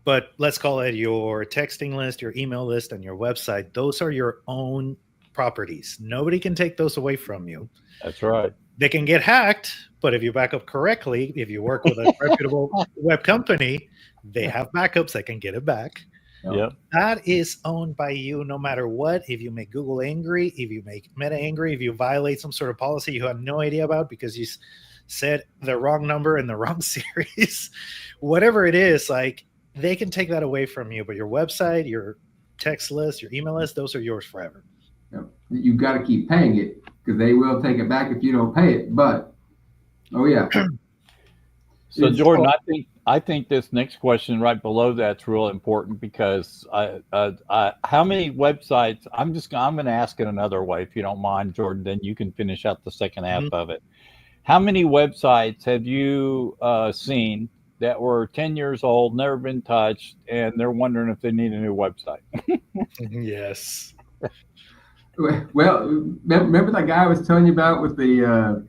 but let's call it your texting list, your email list, and your website. Those are your own properties. Nobody can take those away from you. That's right. They can get hacked, but if you back up correctly, if you work with a reputable web company, they have backups that can get it back. Yep. That is owned by you no matter what. If you make Google angry, if you make Meta angry, if you violate some sort of policy you have no idea about because you said the wrong number in the wrong series, whatever it is, like, they can take that away from you. But your website, your text list, your email list, those are yours forever. Yep. you've got to keep paying it because they will take it back if you don't pay it. But oh yeah. So Jordan, I think this next question right below that's real important because how many websites? I'm going to ask it another way if you don't mind, Jordan. Then you can finish out the second half of it. How many websites have you seen that were 10 years old, never been touched, and they're wondering if they need a new website? Yes. Well, remember that guy I was telling you about with the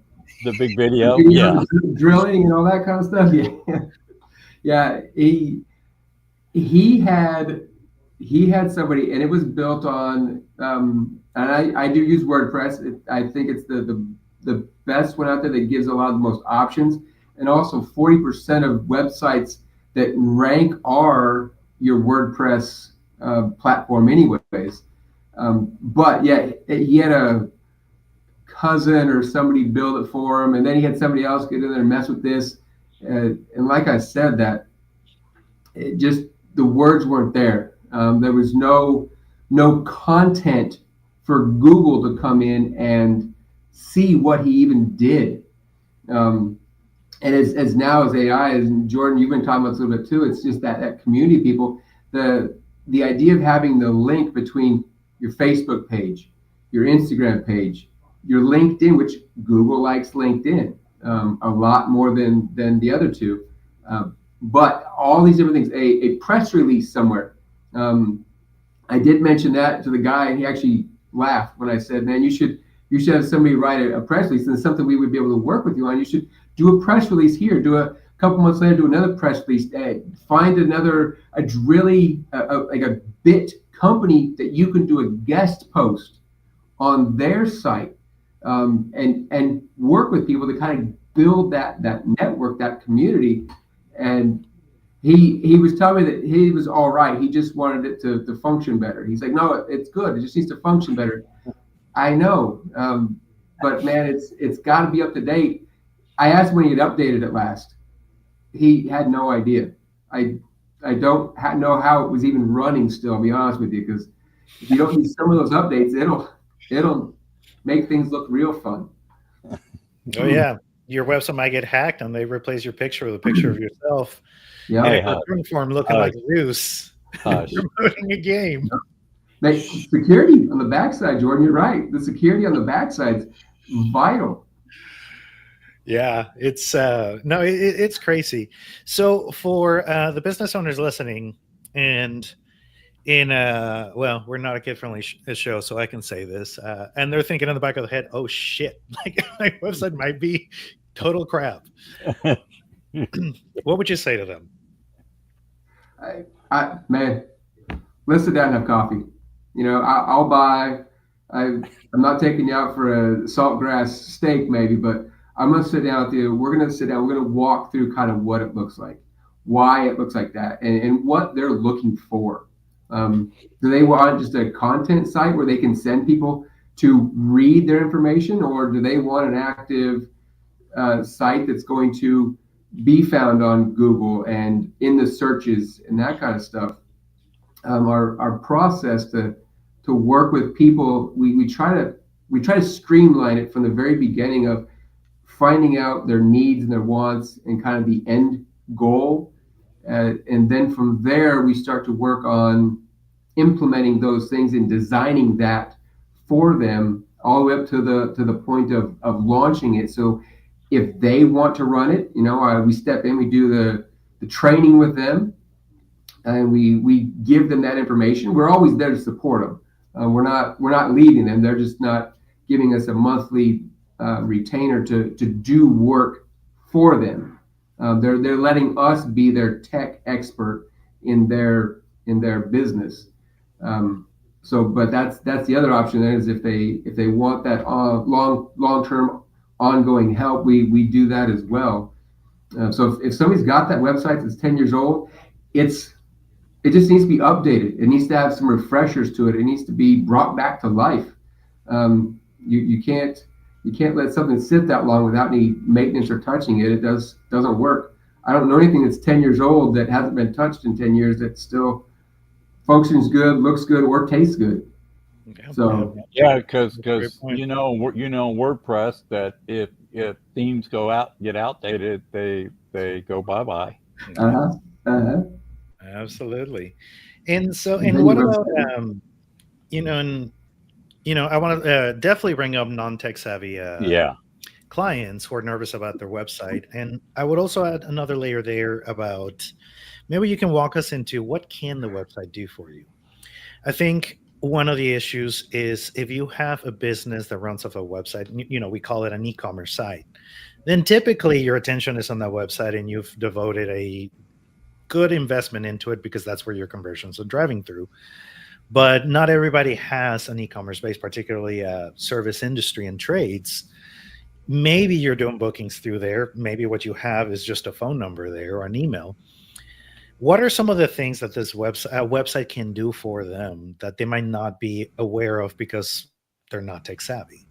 big video, yeah, drilling and all that kind of stuff. Yeah, he had somebody, and it was built on. And I do use WordPress. I think it's the best one out there that gives a lot of the most options, and also 40% of websites that rank are your WordPress platform, anyways. But yeah, he had a cousin or somebody build it for him, and then he had somebody else get in there and mess with this. And like I said, that it just the words weren't there. There was no content for Google to come in and see what he even did. And as now as AI, as Jordan, you've been talking about this a little bit too. It's just that community of people. The idea of having the link between your Facebook page, your Instagram page, your LinkedIn, which Google likes LinkedIn a lot more than the other two. But all these different things, a press release somewhere. I did mention that to the guy, and he actually laughed when I said, "Man, you should have somebody write a press release, and it's something we would be able to work with you on. You should do a press release here. Do a couple months later, do another press release. Find a bit company that you can do a guest post on their site, and work with people to kind of build that network, that community." And he was telling me that he was all right. He just wanted it to function better. He's like, "No, it's good. It just needs to function better." I know, but man, it's got to be up to date. I asked him when he had updated it last. He had no idea. I don't know how it was even running still, I'll be honest with you, because if you don't use some of those updates, it'll make things look real fun. Oh yeah, your website might get hacked and they replace your picture with a picture of yourself. Yeah, and a cartoon form looking like Zeus promoting a game. Security on the backside, Jordan, you're right. The security on the backside's vital. Yeah, it's it's crazy. So for the business owners listening, and we're not a kid-friendly show, so I can say this, and they're thinking in the back of the head, "Oh shit, like my website might be total crap." What would you say to them? Man, let's sit down and have coffee. You know, I'll buy. I'm not taking you out for a saltgrass steak, maybe, but I'm going to sit down with you. We're going to sit down. We're going to walk through kind of what it looks like, why it looks like that, and what they're looking for. Do they want just a content site where they can send people to read their information, or do they want an active site that's going to be found on Google and in the searches and that kind of stuff? Our process to work with people, we try to streamline it from the very beginning of finding out their needs and their wants and kind of the end goal, and then from there we start to work on implementing those things and designing that for them all the way up to the point of launching it. So if they want to run it, we step in, we do the training with them, and we give them that information. We're always there to support them. We're not leading them. They're just not giving us a monthly retainer to do work for them. They're letting us be their tech expert in their business. But that's the other option. Is if they want that long-term ongoing help, we do that as well. So if somebody's got that website that's 10 years old, it just needs to be updated. It needs to have some refreshers to it. It needs to be brought back to life. You can't let something sit that long without any maintenance or touching it. It doesn't work. I don't know anything that's 10 years old that hasn't been touched in 10 years that still functions good, looks good, or tastes good. So Yeah, because Great point. WordPress that if themes get outdated, they go bye-bye. uh-huh, uh-huh. Absolutely. And so, And and then what your about, website. and I want to definitely bring up non-tech savvy Yeah. clients who are nervous about their website. And I would also add another layer there about maybe you can walk us into what can the website do for you. I think one of the issues is if you have a business that runs off a website, we call it an e-commerce site, then typically your attention is on that website and you've devoted a good investment into it because that's where your conversions are driving through. But not everybody has an e-commerce base, particularly service industry and trades. Maybe you're doing bookings through there. Maybe what you have is just a phone number there or an email. What are some of the things that this website can do for them that they might not be aware of because they're not tech savvy?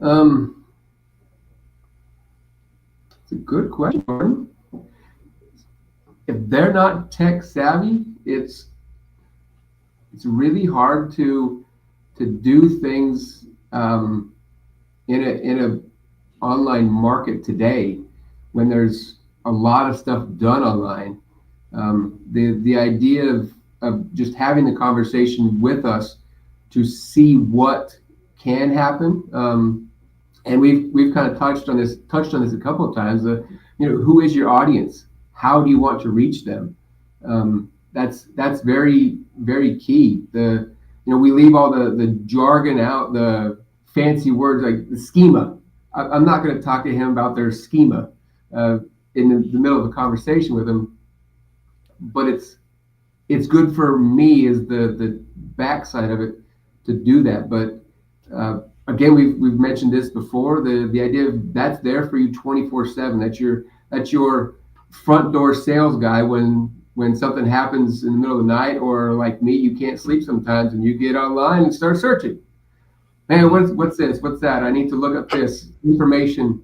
It's a good question, Gordon. If they're not tech savvy, it's really hard to do things in a online market today when there's a lot of stuff done online. The idea of just having the conversation with us to see what can happen, and we've kind of touched on this a couple of times. Who is your audience? How do you want to reach them? That's very, very key. We leave all the jargon out, the fancy words like the schema. I'm not going to talk to him about their schema in the middle of a conversation with him, but it's good for me as the backside of it to do that. But again, we've mentioned this before. The idea of that's there for you 24/7. That's your front door sales guy when something happens in the middle of the night, or like me, you can't sleep sometimes and you get online and start searching. Man, what's this? What's that? I need to look up this information.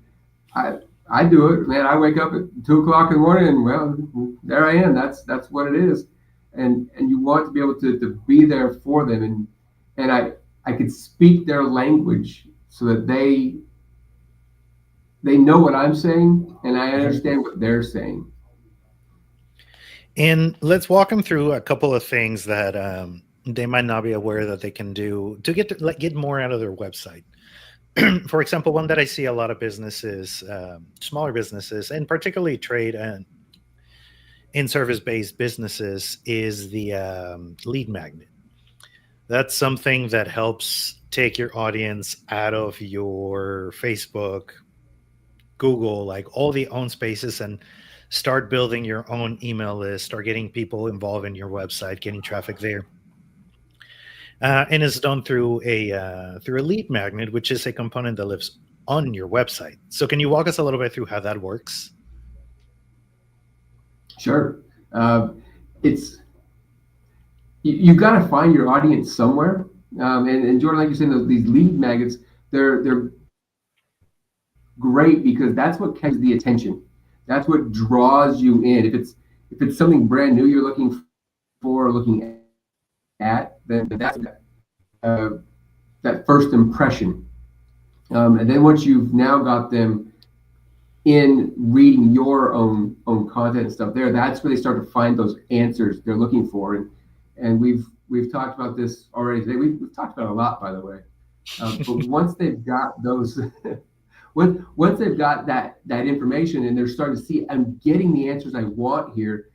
I do it, man. I wake up at 2:00 in the morning and well, there I am. That's what it is. And you want to be able to be there for them, and I could speak their language so that they know what I'm saying and I understand what they're saying. And let's walk them through a couple of things that they might not be aware that they can do to get more out of their website. For example, one that I see a lot of businesses, smaller businesses, and particularly trade and in service-based businesses, is the lead magnet. That's something that helps take your audience out of your Facebook, Google, like all the own spaces, and start building your own email list, start getting people involved in your website, getting traffic there. And it's done through a lead magnet, which is a component that lives on your website. So can you walk us a little bit through how that works? Sure. It's you've got to find your audience somewhere. And Jordan, like you're saying, these lead magnets, they're great because that's what catches the attention. That's what draws you in. If it's something brand new you're looking for or looking at, then that's that first impression. And then once you've now got them in reading your own content and stuff there, that's where they start to find those answers they're looking for. And we've talked about this already today. We've talked about it a lot, by the way. But once they've got those, once they've got that information and they're starting to see, I'm getting the answers I want here.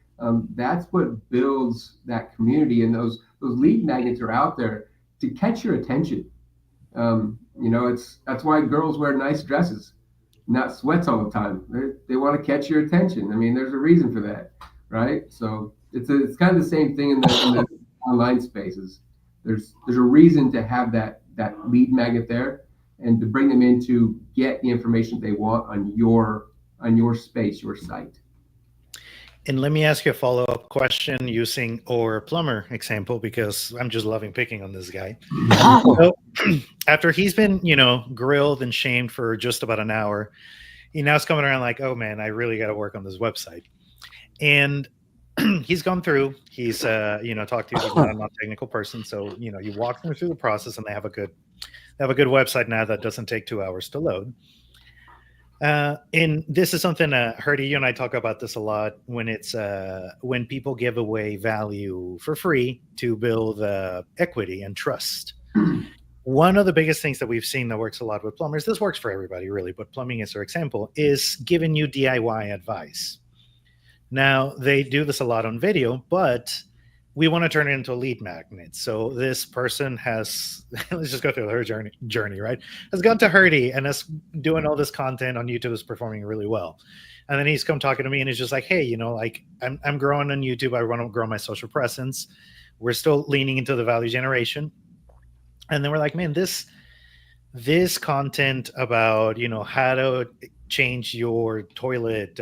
That's what builds that community, and those lead magnets are out there to catch your attention. That's why girls wear nice dresses, not sweats all the time. They want to catch your attention. I mean, there's a reason for that, right? So it's kind of the same thing in the online spaces. There's a reason to have that lead magnet there, and to bring them in to get the information they want on your space, your site. And let me ask you a follow-up question using our plumber example, because I'm just loving picking on this guy. So, after he's been, grilled and shamed for just about an hour, he now's coming around like, oh man, I really got to work on this website. And he's gone through. He's talked to you. He's not a non-technical person, so you walk them through the process, and they have a good website now that doesn't take 2 hours to load. And this is something, Herdy, you and I talk about this a lot when people give away value for free to build equity and trust. One of the biggest things that we've seen that works a lot with plumbers, this works for everybody really, but plumbing is their example, is giving you DIY advice. Now, they do this a lot on video, but we want to turn it into a lead magnet. So this person has, let's just go through her journey, right? Has gone to Herdy and is doing all this content on YouTube, is performing really well. And then he's come talking to me and he's just like, hey, I'm growing on YouTube. I want to grow my social presence. We're still leaning into the value generation. And then we're like, man, this content about, how to change your toilet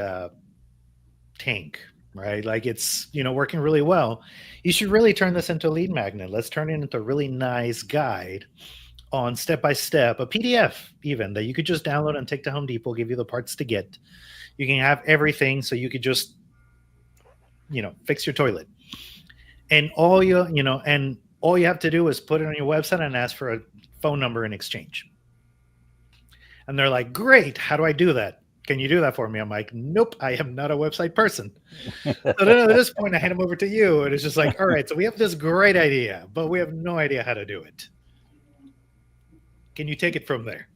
tank, right? Like it's, working really well. You should really turn this into a lead magnet. Let's turn it into a really nice guide on step-by-step, a PDF even, that you could just download and take to Home Depot, give you the parts to get. You can have everything, so you could just, fix your toilet. And all you have to do is put it on your website and ask for a phone number in exchange. And they're like, great, how do I do that? Can you do that for me? I'm like, nope, I am not a website person. So then at this point, I hand them over to you. And it's just like, all right, so we have this great idea, but we have no idea how to do it. Can you take it from there?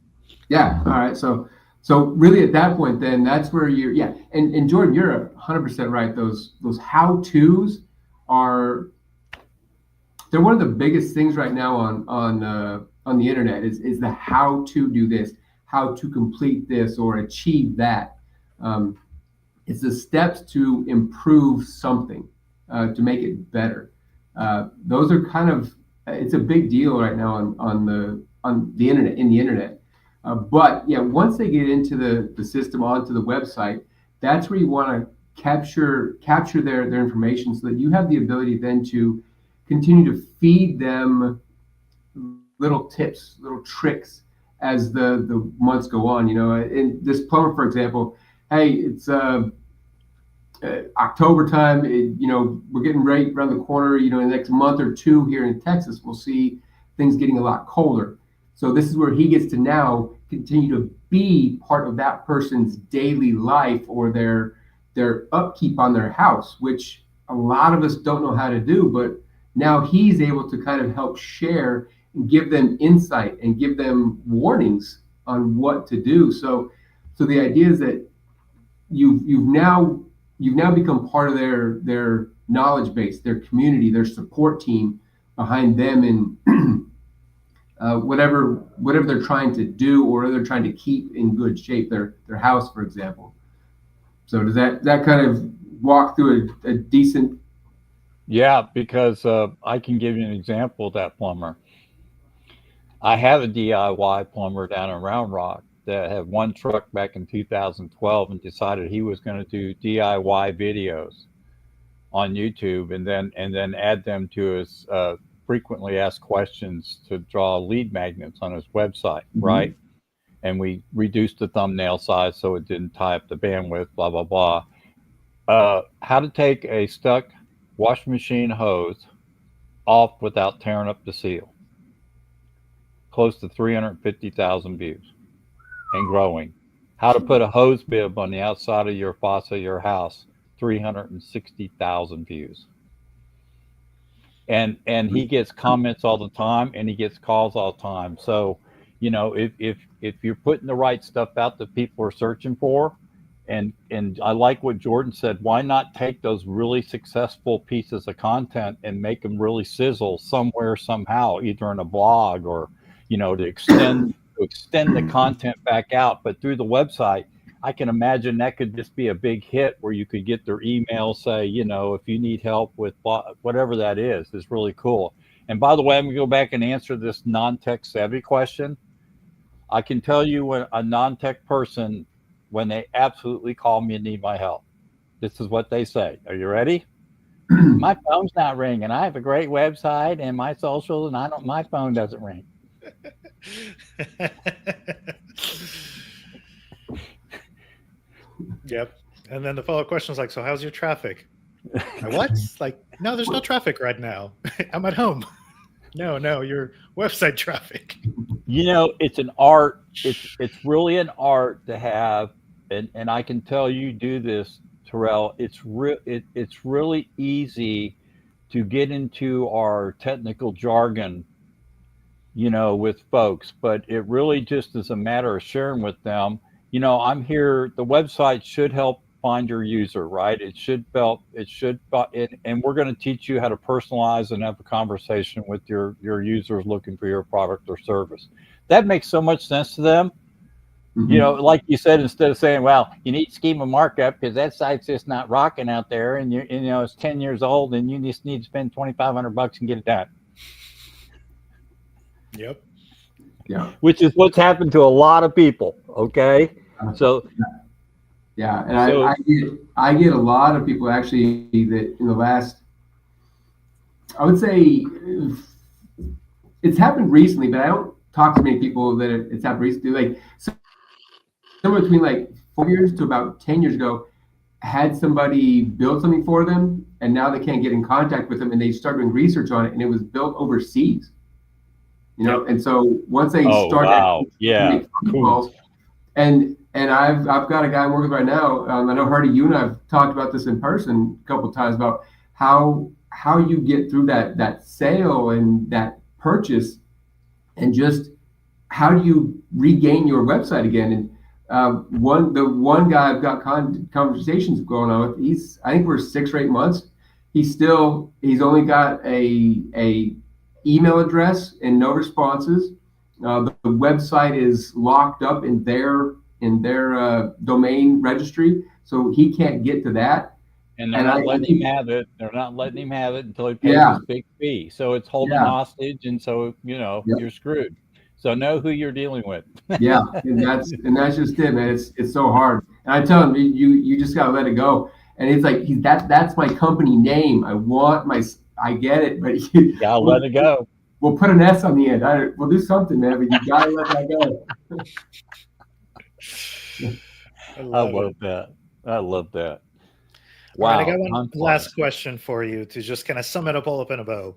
Yeah. All right. So really at that point, then that's where and Jordan, you're 100% right. Those how-tos they're one of the biggest things right now on the internet is the how to do this, how to complete this or achieve that. It's the steps to improve something, to make it better. Those are it's a big deal right now on the internet, in the internet. But once they get into the system, onto the website, that's where you want to capture their information so that you have the ability then to continue to feed them little tips, little tricks as the months go on. In this plumber, for example, hey, it's October time. We're getting right around the corner. In the next month or two here in Texas, we'll see things getting a lot colder. So this is where he gets to now continue to be part of that person's daily life or their upkeep on their house, which a lot of us don't know how to do. But now he's able to kind of help share and give them insight and give them warnings on what to do. So the idea is that you've now become part of their knowledge base, their community, their support team behind them in whatever they're trying to do or they're trying to keep in good shape, their house, for example. So does that kind of walk through a decent? Yeah, because I can give you an example of that plumber. I have a DIY plumber down in Round Rock that had one truck back in 2012 and decided he was going to do DIY videos on YouTube and then add them to his frequently asked questions to draw lead magnets on his website, right? And we reduced the thumbnail size so it didn't tie up the bandwidth, blah, blah, blah. How to take a stuck washing machine hose off without tearing up the seal. Close to 350,000 views and growing. How to put a hose bib on the outside of your faucet of your house, 360,000 views. And he gets comments all the time and he gets calls all the time. So, if you're putting the right stuff out that people are searching for, and I like what Jordan said, why not take those really successful pieces of content and make them really sizzle somewhere, somehow, either in a blog or, to extend the content back out. But through the website, I can imagine that could just be a big hit where you could get their email, say, if you need help with whatever that is really cool. And by the way, I'm going to go back and answer this non-tech savvy question. I can tell you when a non-tech person, when they absolutely call me and need my help, this is what they say. Are you ready? My phone's not ringing. I have a great website and my socials, and my phone doesn't ring. Yep. And then the follow-up question is like, so how's your traffic? My what? Like, no, there's no traffic right now. I'm at home. No, your website traffic. It's an art. It's really an art to have, and I can tell you do this, Terrell. It's really easy to get into our technical jargon, with folks, but it really just is a matter of sharing with them. I'm here. The website should help find your user, right? And we're going to teach you how to personalize and have a conversation with your users looking for your product or service. That makes so much sense to them. Like you said, instead of saying, well, you need schema markup because that site's just not rocking out there, and it's 10 years old, and you just need to spend $2,500 and get it done. Yep. Yeah. Which is what's happened to a lot of people. Okay. So. Yeah, and I get a lot of people actually that in the last, I would say, it's happened recently, but I don't talk to many people that it's happened recently. Like somewhere between like 4 years to about 10 years ago, had somebody build something for them, and now they can't get in contact with them, and they start doing research on it, and it was built overseas. And so once they start, wow, yeah, cool. And I've got a guy I'm working with right now. I know Hardy, you and I've talked about this in person a couple of times about how you get through that sale and that purchase, and just how do you regain your website again. And the one guy I've got conversations going on with, I think we're 6 or 8 months. He's only got a email address and no responses. The website is locked up in their domain registry, so he can't get to that. And they're not letting him have it. They're not letting him have it until he pays his big fee. So it's holding hostage, and so you're screwed. So know who you're dealing with. Yeah, and that's just it, man. It's so hard. And I tell him, you just gotta let it go. And it's like that's my company name. I get it, but you gotta let it go. We'll put an S on the end. We'll do something, man. But you gotta let that go. I love that. Wow. Right, I got one last question for you to just kind of sum it up all up in a bow.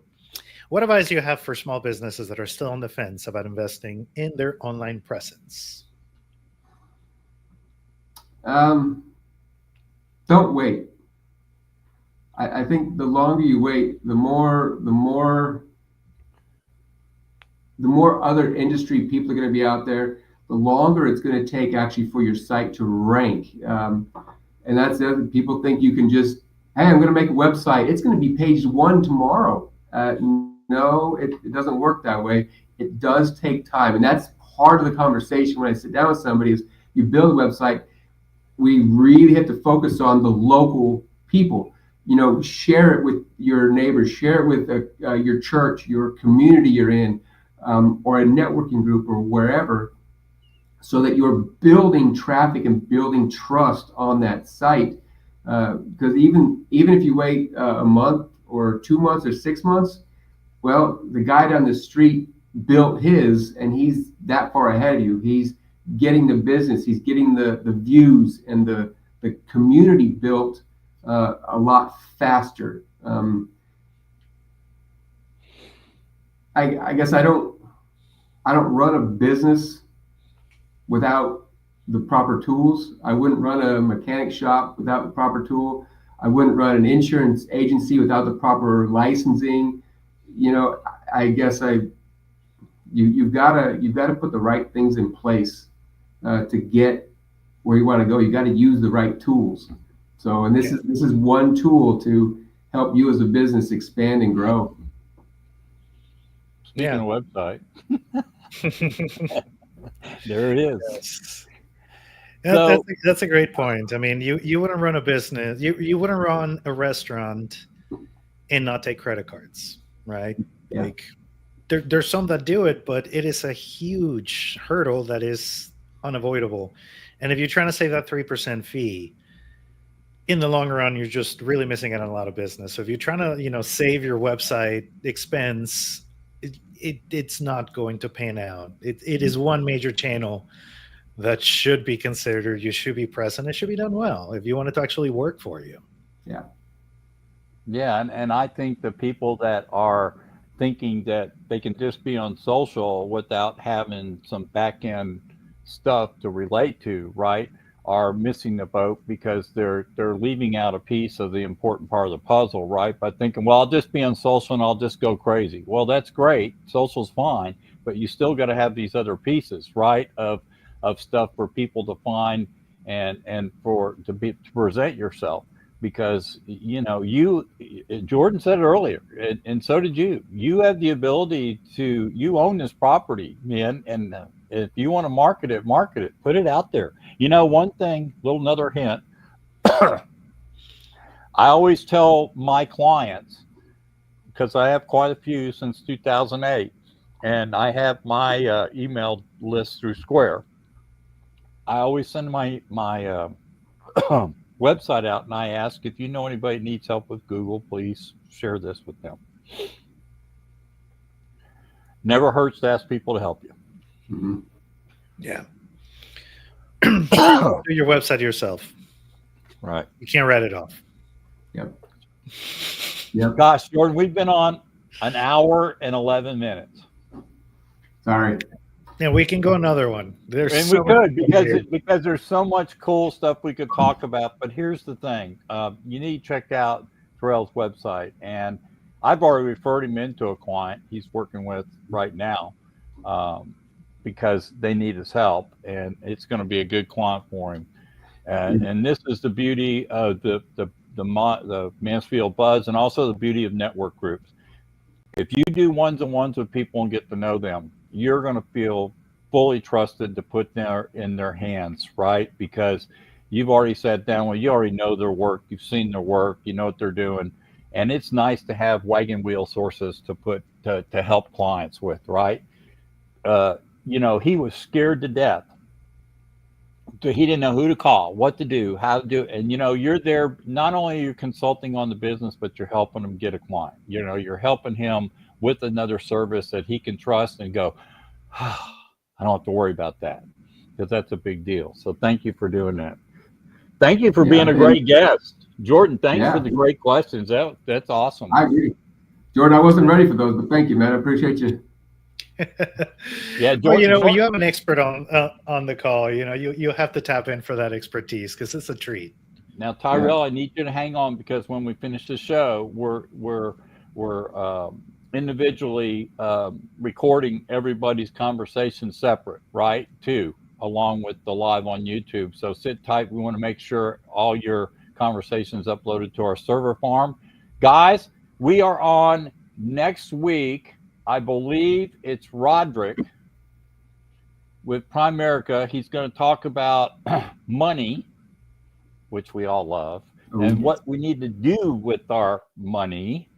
What advice do you have for small businesses that are still on the fence about investing in their online presence? Don't wait. I think the longer you wait, the more other industry people are going to be out there, the longer it's going to take actually for your site to rank. And that's the other, people think you can just, hey, I'm going to make a website. It's going to be page 1 tomorrow. No, it doesn't work that way. It does take time. And that's part of the conversation when I sit down with somebody is you build a website. We really have to focus on the local people. Share it with your neighbors, share it with your church, your community you're in, or a networking group or wherever, so that you're building traffic and building trust on that site. Because even if you wait a month or 2 months or 6 months, well, the guy down the street built his, and he's that far ahead of you. He's getting the business, he's getting the views and the community built a lot faster. I guess I don't run a business without the proper tools. I wouldn't run a mechanic shop without the proper tool. I wouldn't run an insurance agency without the proper licensing. I guess you've got to put the right things in place to get where you want to go. You got to use the right tools. So, and this is one tool to help you as a business expand and grow. Speaking of website, there it is. Yes. That's a great point. I mean, you wouldn't run a business, you wouldn't run a restaurant and not take credit cards, right? Yeah. Like there's some that do it, but it is a huge hurdle that is unavoidable. And if you're trying to save that 3% fee, in the long run, you're just really missing out on a lot of business. So if you're trying to, save your website expense, it's not going to pan out. It is one major channel that should be considered. You should be present. It should be done well if you want it to actually work for you. Yeah. Yeah, and I think the people that are thinking that they can just be on social without having some back end stuff to relate to, right, are missing the boat because they're leaving out a piece of the important part of the puzzle, right? By thinking, well, I'll just be on social and I'll just go crazy. Well, that's great. Social's fine, but you still got to have these other pieces, right? Of stuff for people to find and for to present yourself because you Jordan said it earlier and so did you have the ability to you own this property, man, and if you want to market it, put it out there. One thing, little another hint, I always tell my clients, because I have quite a few since 2008 and I have my email list through Square. I always send my website out and I ask, if you know anybody needs help with Google, please share this with them. Never hurts to ask people to help you. Mm-hmm. Yeah. Do your website yourself. Right. You can't write it off. Yep. Gosh, Jordan, we've been on an hour and 11 minutes. Sorry. Yeah, we can go another one. And we could because there's so much cool stuff we could talk about. But here's the thing: you need to check out Tyrell's website, and I've already referred him into a client he's working with right now because they need his help, and it's going to be a good client for him. And this is the beauty of the Mansfield Buzz, and also the beauty of network groups. If you do one-on-ones with people and get to know them, you're going to feel fully trusted to put them in their hands, right? Because you've already sat down with, you already know their work, you've seen their work, you know what they're doing, and it's nice to have wagon wheel sources to put to help clients with, right? He was scared to death. He didn't know who to call, what to do, how to do it. And you're there, not only you're consulting on the business, but you're helping him get a client. You're helping him with another service that he can trust and go, I don't have to worry about that, because that's a big deal. So thank you for doing that. Thank you for being a great guest. Jordan, thanks for the great questions. That's awesome. I agree. Jordan, I wasn't ready for those, but thank you, man. I appreciate you. Yeah, Jordan, when you have an expert on the call, you have to tap in for that expertise because it's a treat. Now, Tyrell, I need you to hang on, because when we finish the show, we're individually recording everybody's conversation separate, right? Too, along with the live on YouTube. So sit tight. We want to make sure all your conversations uploaded to our server farm. Guys, we are on next week. I believe it's Roderick with Primerica. He's going to talk about money, which we all love, and what we need to do with our money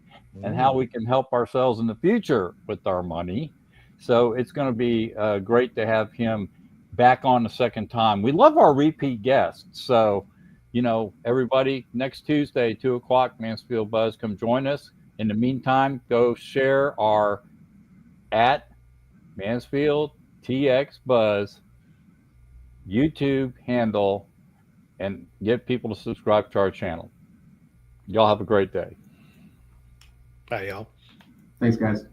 and how we can help ourselves in the future with our money. So it's going to be great to have him back on the second time. We love our repeat guests. So, everybody, next Tuesday, 2:00, Mansfield Buzz, come join us. In the meantime, go share our at Mansfield TX Buzz YouTube handle and get people to subscribe to our channel. Y'all have a great day. Bye, y'all. Thanks, guys.